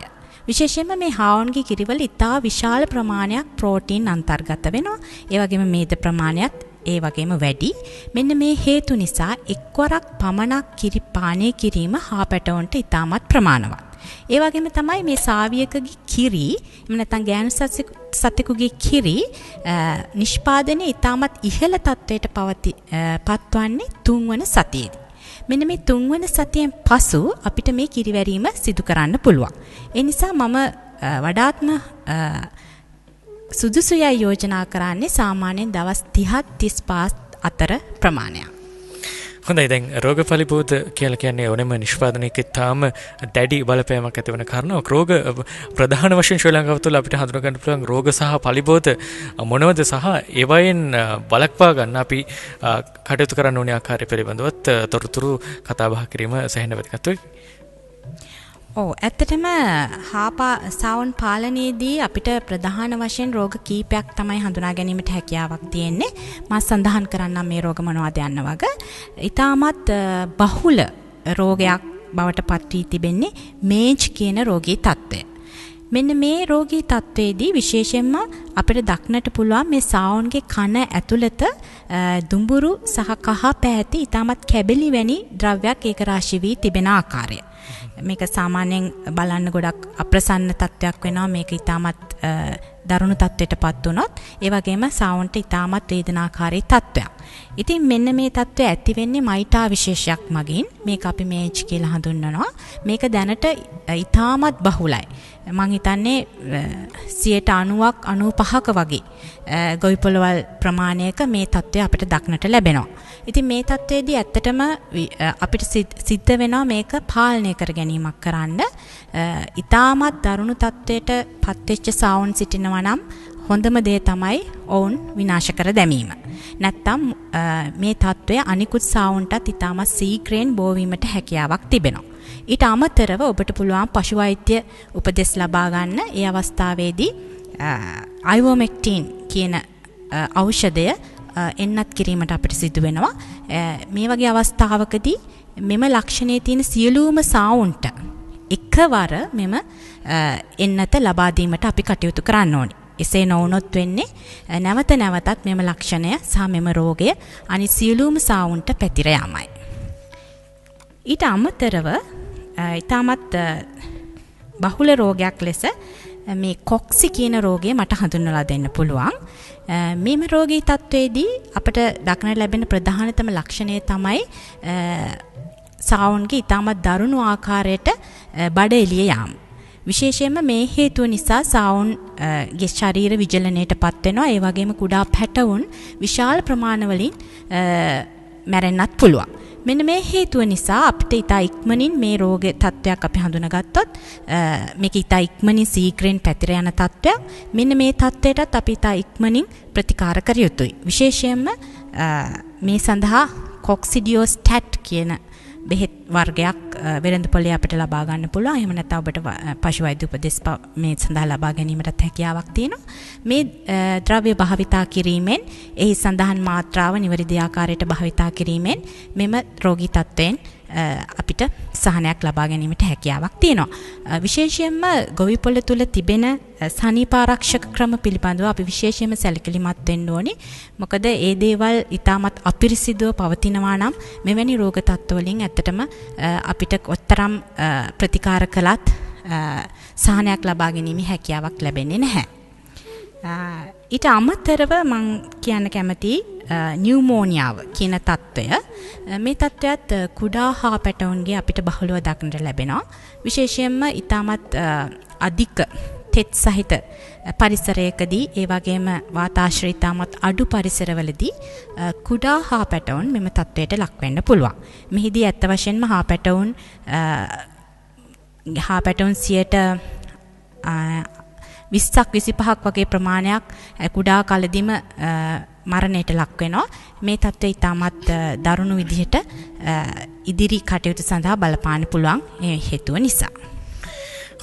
විශේෂයෙන්ම මේ හාවුන්ගේ කිරිවල ඉතා විශාල ප්‍රමාණයක් ප්‍රෝටීන් අන්තර්ගත වෙනවා. ඒ වගේම මේද ප්‍රමාණයත් ඒ වගේම වැඩි. මෙන්න මේ හේතු නිසා එක්වරක් පමණක් කිරි පානය කිරීම හාපැටවුන්ට ඉතාමත් ප්‍රමාණවත්. ඒ වගේම තමයි මේ සාවියකගේ කිරි, එහෙම නැත්නම් ගෑනු සතෙකුගේ කිරි නිෂ්පාදනයේ ඉතාමත් ඉහළ තත්වයට පත්වන්නේ 3 වන සතියේදී. මෙන්න මේ 3 වන සතියෙන් පසු අපිට මේ කිරිවැරීම සිදු කරන්න පුළුවන්. ඒ නිසා මම වඩාත්ම සුදුසුයයි යෝජනා කරන්නේ සාමාන්‍යයෙන් දවස් 30-35 අතර ප්‍රමාණයක්. හොඳයි, දැන් රෝග පලිබෝධ කියලා කියන්නේ ඕනෙම නිෂ්පාදනයක තාම දැඩි බලපෑමක් ඇති වෙන කාරණාවක්. රෝග ප්‍රධාන වශයෙන් ශ්‍රී ලංකාව තුළ අපිට හඳුනා ගන්න පුළුවන් රෝග සහ පලිබෝධ මොනවද සහ ඒවයින් බලක්වා ගන්න අපි කටයුතු කරන්න ඕනේ ආකාරය පිළිබඳවත් තොරතුරු කතා බහ කිරීම සැහැණ වැදගත් වෙයි. ඔව්, ඇත්තටම සවුන් පාලනයේදී අපිට ප්‍රධාන වශයෙන් රෝග කීපයක් තමයි හඳුනා ගැනීමට හැකියාවක් තියෙන්නේ. මම සඳහන් කරන්නම් මේ රෝග මොනවද යන්න වගේ. ඊටමත් බහුල රෝගයක් බවට පත් වී තිබෙන්නේ මේජ් කියන රෝගී තත්ත්වය. මෙන්න මේ රෝගී තත්ත්වයේදී විශේෂයෙන්ම අපිට දක්නට පුළුවන් මේ සවුන්ගේ කන ඇතුළත දුඹුරු සහ කහ පැහැති ඊටමත් කැබලි වැනි ද්‍රව්‍යයක් ඒක රාශී වී තිබෙන ආකාරය. මේක සාමාන්‍යයෙන් බලන්න ගොඩක් අප්‍රසන්න තත්ත්වයක් වෙනවා. මේක ඊටමත් දරුණු තත්ත්වයටපත් වුණොත් ඒ වගේම සවුන්ට ඊටමත් වේදනාකාරී තත්ත්වයක්. ඉතින් මෙන්න මේ තත්ත්වය ඇති වෙන්නේ මයිටා විශේෂයක් මගින්. මේක අපි මේජ් කියලා හඳුන්වනවා. මේක දැනට ඊටමත් බහුලයි. මම හිතන්නේ 90%ක් 95%ක වගේ ගොවිපළවල් ප්‍රමාණයක මේ තත්ත්වය අපිට දක්නට ලැබෙනවා. ඉතින් මේ තත්ත්වයේදී ඇත්තටම අපිට සිද්ධ වෙනවා මේක පාලනය කර ගැනීමක් කරන්න. ඊටමත් දරුණු තත්ත්වයට පත්වෙච්ච සවුන් සිටිනවා නම් හොඳම දේ තමයි ඔවුන් විනාශ කර දැමීම. නැත්තම් මේ තත්ත්වය අනිකුත් සවුන්ටත් ඊටමත් සීක්‍රෙන් බෝවීමට හැකියාවක් තිබෙනවා. ඊට අමතරව ඔබට පුළුවන් පශු වෛද්‍ය උපදෙස් ලබා ගන්න. ඒ අවස්ථාවේදී අයිවර්මෙක්ටින් කියන ඖෂධය එන්නත් කිරීමට අපිට සිදු වෙනවා. මේ වගේ අවස්ථාවකදී මෙම ලක්ෂණයේ තියෙන සියලුම සවුන්ට එකවර මෙම එන්නත ලබා දීමට අපි කටයුතු කරන්න ඕනේ. එසේ නොවුනොත් වෙන්නේ නැවත නැවතත් මෙම ලක්ෂණය සහ මෙම රෝගය අනිත් සියලුම සවුන්ට පැතිර යාමයි. ඊට අමතරව ඊටමත් බහුල රෝගයක් ලෙස මේ කොක්සි කියන රෝගය මට හඳුන්වලා දෙන්න පුළුවන්. මේම රෝගී තත්වයේදී අපට දක්නට ලැබෙන ප්‍රධානතම ලක්ෂණය තමයි සවුන්ගේ ඊටමත් දරුණු ආකාරයට බඩ එළිය යාම. විශේෂයෙන්ම මේ හේතුව නිසා සවුන්ගේ ශරීර විජලනයටපත් වෙනවා. ඒ වගේම කුඩා පැටවුන් විශාල ප්‍රමාණවලින් මැරෙන්නත් පුළුවන්. මෙන්න මේ හේතුව නිසා අපිට ඉතා ඉක්මනින් මේ රෝග තත්ත්වයක් අපි හඳුනාගත්තොත් මේක ඉතා ඉක්මනින් සීක්‍රෙන් පැතිර යන තත්ත්වයක්. මෙන්න මේ තත්ත්වයටත් අපි ඉතා ඉක්මනින් ප්‍රතිකාර කර යුතුයි. විශේෂයෙන්ම මේ සඳහා කොක්සිඩියෝස්ටැට් කියන බෙහෙත් වර්ගයක් වෙළඳපොලේ අපිට ලබා ගන්න පුළුවන්. එහෙම නැත්නම් ඔබට පශු වෛද්‍ය උපදෙස් මේ සඳහා ලබා ගැනීමටත් හැකියාවක් තියෙනවා. මේ ද්‍රව්‍ය භාවිතා කිරීමෙන් එහි සඳහන් මාත්‍රාව නිවැරදි ආකාරයට භාවිතා කිරීමෙන් මෙම රෝගී තත්ත්වයෙන් අපිට සහනයක් ලබා ගැනීමට හැකියාවක් තියෙනවා. විශේෂයෙන්ම ගොවිපොළ තුල තිබෙන සනීපාරක්ෂක ක්‍රම පිළිබඳව අපි විශේෂයෙන්ම සැලකිලිමත් වෙන්න ඕනේ. මොකද ඒ දේවල් ඊටමත් අපිරිසිදුව පවතිනවා නම් මෙවැනි රෝග තත්ත්ව වලින් ඇත්තටම අපිට ඔතරම් ප්‍රතිකාර කළත් සහනයක් ලබා ගැනීමේ හැකියාවක් ලැබෙන්නේ නැහැ. ඊට අමතරව මම කියන්න කැමති නියුමෝනියාව කියන තත්ත්වය. මේ තත්ත්වයත් කුඩා හා පැටවුන්ගේ අපිට බහුලව දක්නට ලැබෙනවා. විශේෂයෙන්ම ඊටමත් අධික තෙත් සහිත පරිසරයකදී ඒ වගේම වාතාශ්‍රය ඊටමත් අඩු පරිසරවලදී කුඩා හා පැටවුන් මෙම තත්ත්වයට ලක් වෙන්න පුළුවන්. මෙහිදී ඇත්ත වශයෙන්ම හා පැටවුන් 20ක් 25ක් වගේ ප්‍රමාණයක් කුඩා කලදීම මරණයට ලක් වෙනවා. මේ තත්ත්වය ඉතාමත් දරුණු විදිහට ඉදිරි කටයුතු සඳහා බලපාන්න පුළුවන් ඒ හේතුව නිසා.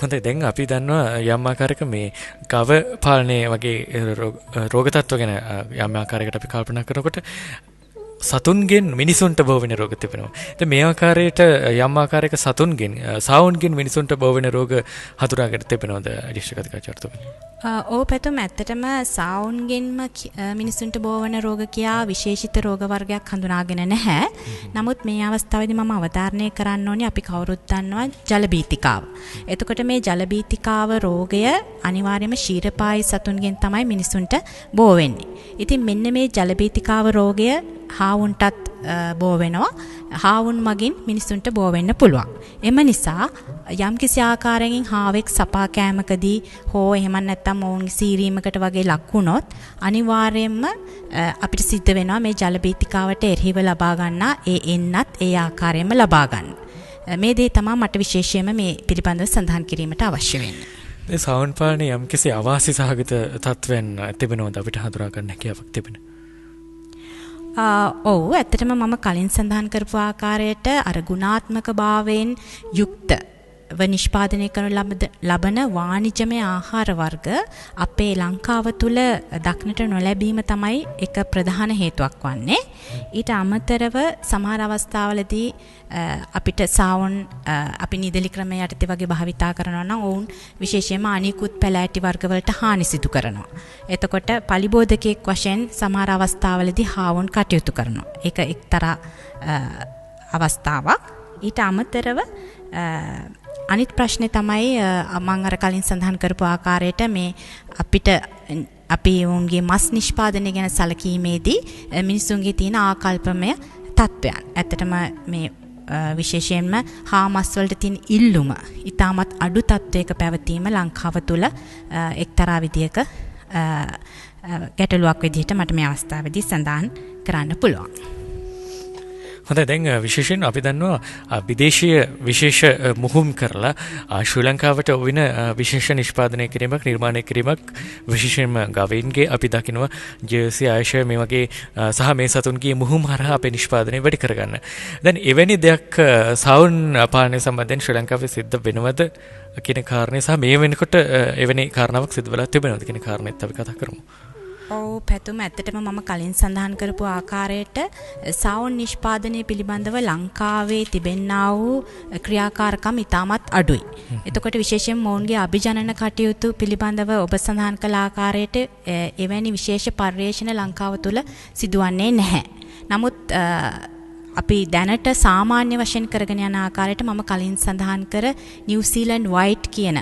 හොඳයි, දැන් අපි දන්නවා යම් ආකාරයක මේ ගව පාලනය වගේ රෝග තත්ත්ව ගැන යම් ආකාරයකට අපි කල්පනා කරනකොට සතුන්ගෙන් මිනිසුන්ට බෝ වෙන රෝග තිබෙනවා. ඉතින් මේ ආකාරයට යම් ආකාරයක සතුන්ගෙන් සාවුන්ගෙන් මිනිසුන්ට බෝ වෙන රෝග හඳුනාගෙන තිබෙනවද අධිෂ්ඨිකත්වචාර්තුමනි? ඔව් පැතුම්, ඇත්තටම සාවුන්ගෙන්ම මිනිසුන්ට බෝ වෙන රෝග කියා විශේෂිත රෝග වර්ගයක් හඳුනාගෙන නැහැ. නමුත් මේ අවස්ථාවේදී මම අවධාරණය කරන්න ඕනේ අපි කවුරුත් දන්නවා ජලබීතිකාව. එතකොට මේ ජලබීතිකාව රෝගය අනිවාර්යයෙන්ම ക്ഷീරපායි සතුන්ගෙන් තමයි මිනිසුන්ට බෝ වෙන්නේ. ඉතින් මෙන්න මේ ජලබීතිකාව රෝගය හාවුන්ටත් බෝ වෙනවා. හාවුන් මගින් මිනිසුන්ට බෝ වෙන්න පුළුවන්. එම නිසා යම්කිසි ආකාරයකින් හාවෙක් සපා කෑමකදී හෝ එහෙම නැත්නම් ඔවුන්ගේ සීරීමකට වගේ ලක් වුණොත් අනිවාර්යයෙන්ම අපිට සිද්ධ වෙනවා මේ ජලබීතිකාවට එරෙහිව ලබා ගන්නා ඒ එන්නත් ඒ ආකාරයෙන්ම ලබා ගන්න. මේ දේ තමයි මට විශේෂයෙන්ම මේ පිළිබඳව සඳහන් කිරීමට අවශ්‍ය වෙන්නේ. මේ සාවුන් පාලනයේ යම්කිසි අවාසි සහගත තත්ත්වයන් තිබෙනවද අපිට හඳුනා ගන්න හැකියාවක් තිබෙන? ඔව්, ඇත්තටම මම කලින් සඳහන් කරපු ආකාරයට අර ගුණාත්මක භාවයෙන් යුක්ත නිෂ්පාදනය කරන ලබන වාණිජමය ආහාර වර්ග අපේ ලංකාව තුල දක්නට නොලැබීම තමයි එක ප්‍රධාන හේතුවක් වන්නේ. ඊට අමතරව සමහර අවස්ථාවලදී අපිට සාවුන් අපි නිදලි ක්‍රමය යටතේ වගේ භාවිතා කරනවා නම් ඔවුන් විශේෂයෙන්ම අනිකුත් පැලෑටි වර්ගවලට හානි සිදු කරනවා. එතකොට පලිබෝධකයක් වශයෙන් සමහර අවස්ථාවලදී හාවුන් කටයුතු කරනවා. ඒක එක්තරා අවස්ථාවක්. ඊට අමතරව අනිත් ප්‍රශ්නේ තමයි මම අර කලින් සඳහන් කරපු ආකාරයට මේ අපිට අපි වුන්ගේ මස් නිෂ්පාදනය ගැන සැලකීමේදී මිනිසුන්ගේ තියෙන ආකල්පමය තත්ත්වයන්. ඇත්තටම මේ විශේෂයෙන්ම හා මස් වලට තියෙන ඉල්ලුම ඊටමත් අඩු තත්ත්වයක පැවතීම ලංකාව තුල එක්තරා විදියක ගැටලුවක් විදිහට මට මේ අවස්ථාවේදී සඳහන් කරන්න පුළුවන්. හොඳයි, දැන් විශේෂයෙන් අපි දන්නවා විදේශීය විශේෂ මුහුම් කරලා ශ්‍රී ලංකාවට වෙන විශේෂ නිෂ්පාදනය කිරීමක් නිර්මාණය කිරීමක් විශේෂයෙන්ම ගවයින්ගේ අපි දකිනවා ජර්සි ආයශය මේ වගේ සහ මේ සතුන්ගේ මුහුම් හරහා අපේ නිෂ්පාදනය වැඩි කරගන්න. දැන් එවැනි දෙයක් සාවුන් පාලනය සම්බන්ධයෙන් ශ්‍රී ලංකාවේ සිද්ධ වෙනවද කියන කාරණේ සහ මේ වෙනකොට එවැනි කාරණාවක් සිදු වෙලා තිබෙනවද කියන කාරණේත් අපි කතා කරමු. ඔව් පැතුම, ඇත්තටම මම කලින් සඳහන් කරපු ආකාරයට සාවුන් නිෂ්පාදනය පිළිබඳව ලංකාවේ තිබෙන්නා වූ ක්‍රියාකාරකම් ඉතාමත් අඩුයි. එතකොට විශේෂයෙන් මොවුන්ගේ අභිජනන කටයුතු පිළිබඳව ඔබ සඳහන් කළ ආකාරයට එවැනි විශේෂ පර්යේෂණ ලංකාව තුළ සිදුවන්නේ නැහැ. නමුත් අපි දැනට සාමාන්‍ය වශයෙන් කරගෙන යන ආකාරයට මම කලින් සඳහන් කර නිව්සීලන්ඩ් වයිට් කියන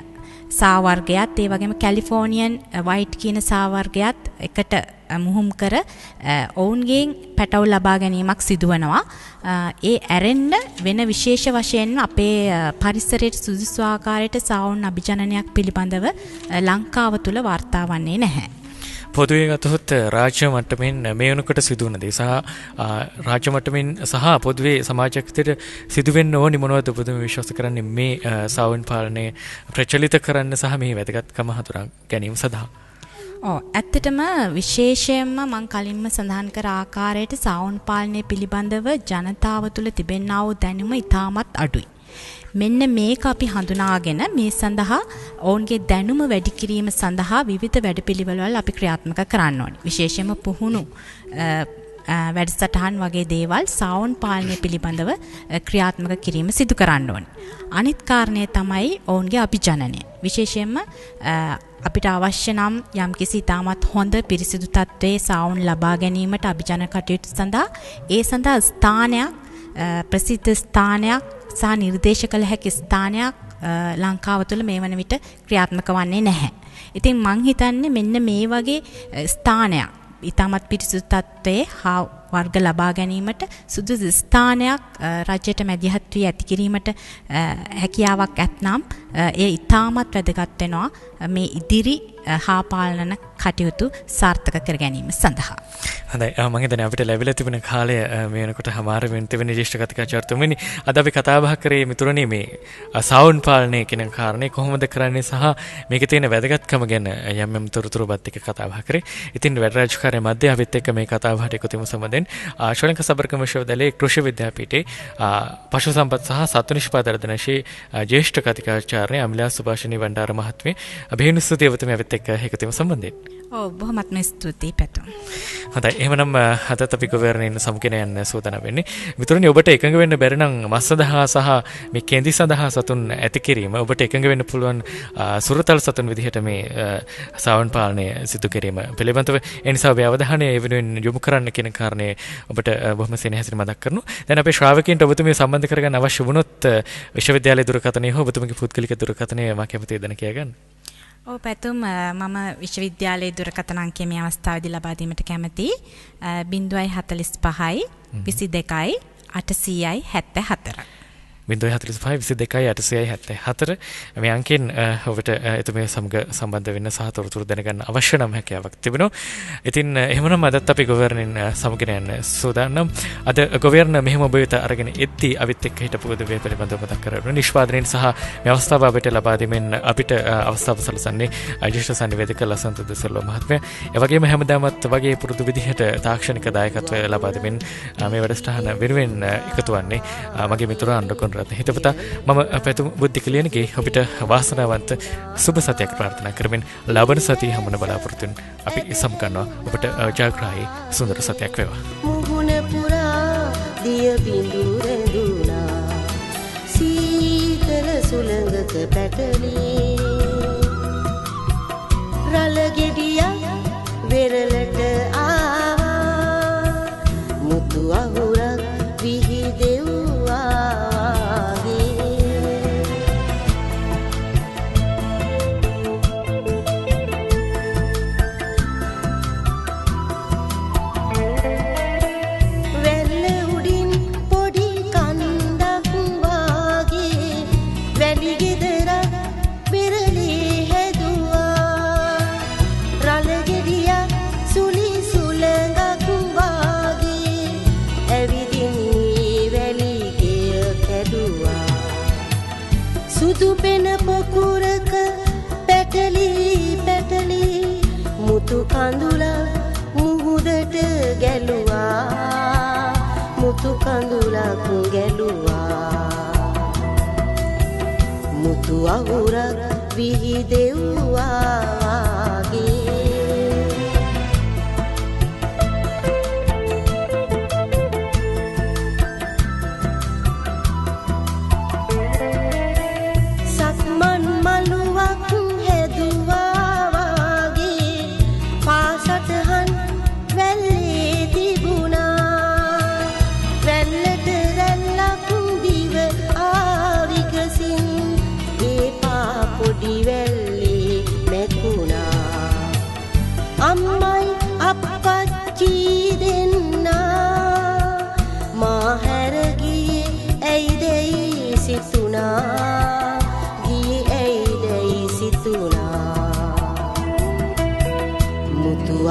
සා වර්ගයත් ඒ වගේම කැලිෆෝනියන් වයිට් කියන සා වර්ගයත් එකට මුහුම් කර ඔවුන්ගෙන් පැටවුල් ලබා ගැනීමක් සිදුවනවා. ඒ ඇරෙන්න වෙන විශේෂ වශයෙන් අපේ පරිසරයට සුදුසු ආකාරයට සාවුන් අභිජනනයක් පිළිබඳව ලංකාව තුල වාර්තා වන්නේ නැහැ. පොදුවේ ගතහොත් රාජ්‍ය මට්ටමින් මේ වෙනකොට සිදුවන දේ සහ රාජ්‍ය මට්ටමින් සහ පොදුවේ සමාජයකට සිදුවෙන්න ඕනි මොනවද ඔබතුම විශ්වාස කරන්නේ මේ සාවුන් පාලනය ප්‍රචලිත කරන්න සහ මේ වැදගත්කම හඳුනා ගැනීම සඳහා? ඇත්තටම විශේෂයෙන්ම මම කලින්ම සඳහන් කර ආකාරයට සාවුන් පාලනය පිළිබඳව ජනතාව තුළ තිබෙනා වූ දැනුම ඉතාමත් අඩුයි. මෙන්න මේක අපි හඳුනාගෙන මේ සඳහා ඔවුන්ගේ දැනුම වැඩි කිරීම සඳහා විවිධ වැඩපිළිවෙළවල් අපි ක්‍රියාත්මක කරන්න ඕනේ. විශේෂයෙන්ම පුහුණු වැඩසටහන් වගේ දේවල් සාවුන් පාලනය පිළිබඳව ක්‍රියාත්මක කිරීම සිදු කරන්න ඕනේ. අනිත් කාරණය තමයි ඔවුන්ගේ අභිජනනය. විශේෂයෙන්ම අපිට අවශ්‍ය නම් යම්කිසි ඉතාමත් හොඳ පිරිසිදු තත්ත්වයේ සාවුන් ලබා ගැනීමට අභිජනන කටයුතු සඳහා ඒ සඳහා ස්ථානයක් ප්‍රසිද්ධ ස්ථානයක් සහ නිර්දේශ කළ හැකි ස්ථානයක් ලංකාව තුළ මේ වන විට ක්‍රියාත්මක වන්නේ නැහැ. ඉතින් මං හිතන්නේ මෙන්න මේ වගේ ස්ථානයක් ඉතාමත් පිරිසිදු තත්ත්වයේ හා වර්ග ලබා ගැනීමට සුදුසු ස්ථානයක් රජයට මැදිහත් වී ඇති කිරීමට හැකියාවක් ඇතනම් ඒ ඉතාමත් වැදගත් වෙනවා මේ ඉදිරි හා පාලන කටයුතු සාර්ථක කර ගැනීම සඳහා. හොඳයි මම හිතන්නේ අපිට ලැබිලා තිබෙන කාලය මේ වෙනකොට හමාර වෙන තිබෙන ජ්‍යෙෂ්ඨ කතිකාචාර්යතුමනි අද අපි කතා බහ කරේ මිතුරනි මේ සවුන් පාලනය කියන කාරණේ කොහොමද කරන්නේ සහ මේකේ තියෙන වැදගත්කම ගැන යම් යම් තොරතුරුවත් එක්ක කතා බහ කරේ. ඉතින් වැඩ රාජකාරිය මැද අපිත් එක්ක මේ කතා බහට එකතු වෙමු සමදෙන් ශ්‍රී ලංකා සබරකම විශ්වවිද්‍යාලයේ කෘෂි විද්‍යාපීඨයේ පශු සම්පත් සහ සත්ව නිෂ්පාදන දනශී ජ්‍යෙෂ්ඨ කතිකාචාර්ය අමිලා සුභාෂිනී වණ්ඩාර මහත්මිය අභිනව ස්තුතියවතුමි අපිත් එක්ක එකතු වෙමු සම්බන්ධයෙන්. ඔව් බොහොමත්ම ස්තුතියි පැතුම්. හොඳයි එහෙමනම් අදත් අපි ගොවර්නර් සමුගෙන යන්න සූදානම් වෙන්නේ. මිතුරනි ඔබට එකඟ වෙන්න බැරි නම් මස් සඳහා සහ මේ කෙඳි සඳහා සතුන් ඇති කිරීම ඔබට එකඟ වෙන්න පුළුවන් සුරතල් සතුන් විදිහට මේ සාවුන් පාලනය සිදු කිරීම පිළිබඳව ඒ නිසා ඔබේ අවධානය ඒ වෙනුවෙන් යොමු කරන්න කියන කාරණේ ඔබට බොහොම සෙනෙහසින් මතක් කරනවා. දැන් අපේ ශ්‍රාවකයන්ට ඔබතුමිය සම්බන්ධ කරගන්න අවශ්‍ය වුණොත් විශ්වවිද්‍යාලයේ දුරකථනය හෝ ඔබතුමගේ පුද්ගලික දුරකථනය මම කැමතියි දැන කියා ගන්න. ඔව් පැතුම් මම විශ්වවිද්‍යාලයේ දුරකථන අංකය මේ අවස්ථාවේදී ලබා දීමට කැමතියි 045යි 22යි 874 045 මේ අංකෙන් ඔබට එතුමිය සමග සම්බන්ධ වෙන්න සහ තොරතුරු දැනගන්න අවශ්‍ය නම් හැකියාවක් තිබෙනවා. ඉතින් එහෙමනම් අදත් අපි ගොවර්නර් සමගින යන්න සූදානම්. අද ගොවර්නර් මෙහෙම ඔබ වෙත අරගෙන එද්දී අවිත් එක්ක හිටපු දේ පිළිබඳව මතක් කරගන්න. නිෂ්පාදනයෙන් සහ මේ අවස්ථාව අපිට ලබා දෙමින් අපිට අවස්ථාව සලසන්නේ ජ්‍යෙෂ්ඨ සංනිවේදක ලසන්ත දෙසල්ව මහත්මයා. ඒ වගේම හැමදාමත් වගේ පුරුදු විදිහට තාක්ෂණික දායකත්වය ලබා දෙමින් මේ වැඩසටහන වෙනුවෙන් එකතු වන්නේ මගේ මිතුරා අනුරකොන් හිතපතා මම පැතුම් බුද්ධික ලියනගේ අපිට වාසනාවන්ත සුබ සතියක් ප්‍රාර්ථනා කරමින් ලබන සතිය හමුන බලාපොරොත්තුෙන් අපි සම්කන්නවා ඔබට ජයග්‍රාහී සුන්දර සතියක් වේවා. මුහුණ පුරා දිය බිඳු රැඳුණා සීතල සුළඟක පැටලී රළ ගෙඩියක් වෙරළට ආවා මුතු අහුරක් විහිදෙව්වා සුදුපෙන පොකුරක පැටලි පැටලි මුතු කඳුල මුහුදට ගැලුවා මුතු කඳුලක් ගැලුවා මුතු අහුරක් විහිදෙව්වා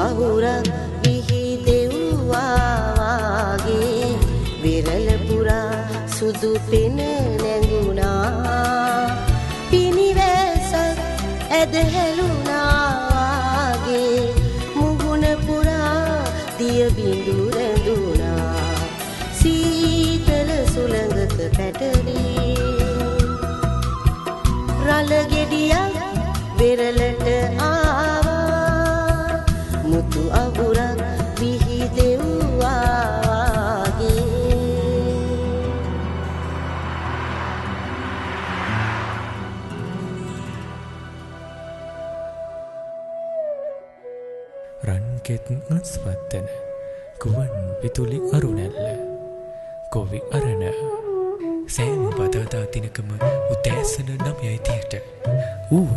අහුරක් විහිදෙව්වා වාගේ විරල පුරා සුදු පෙන නැඟුණා පිනිවැසක් ඇදහැළුණා වාගේ මුහුණ පුරා දිය බිඳු රැඳුණා සීතල සුළඟක පැටලී රළ ගෙඩියක් විරලට ආවා මුතු අහුරක් විහිදෙව්වා රන්කෙත් අස්වත්තන ගුවන් විදුලි අරුණැල්ල ගොවි අරණ සෑම බදාදා දිනකම උදෑසන 9:30ට ඌව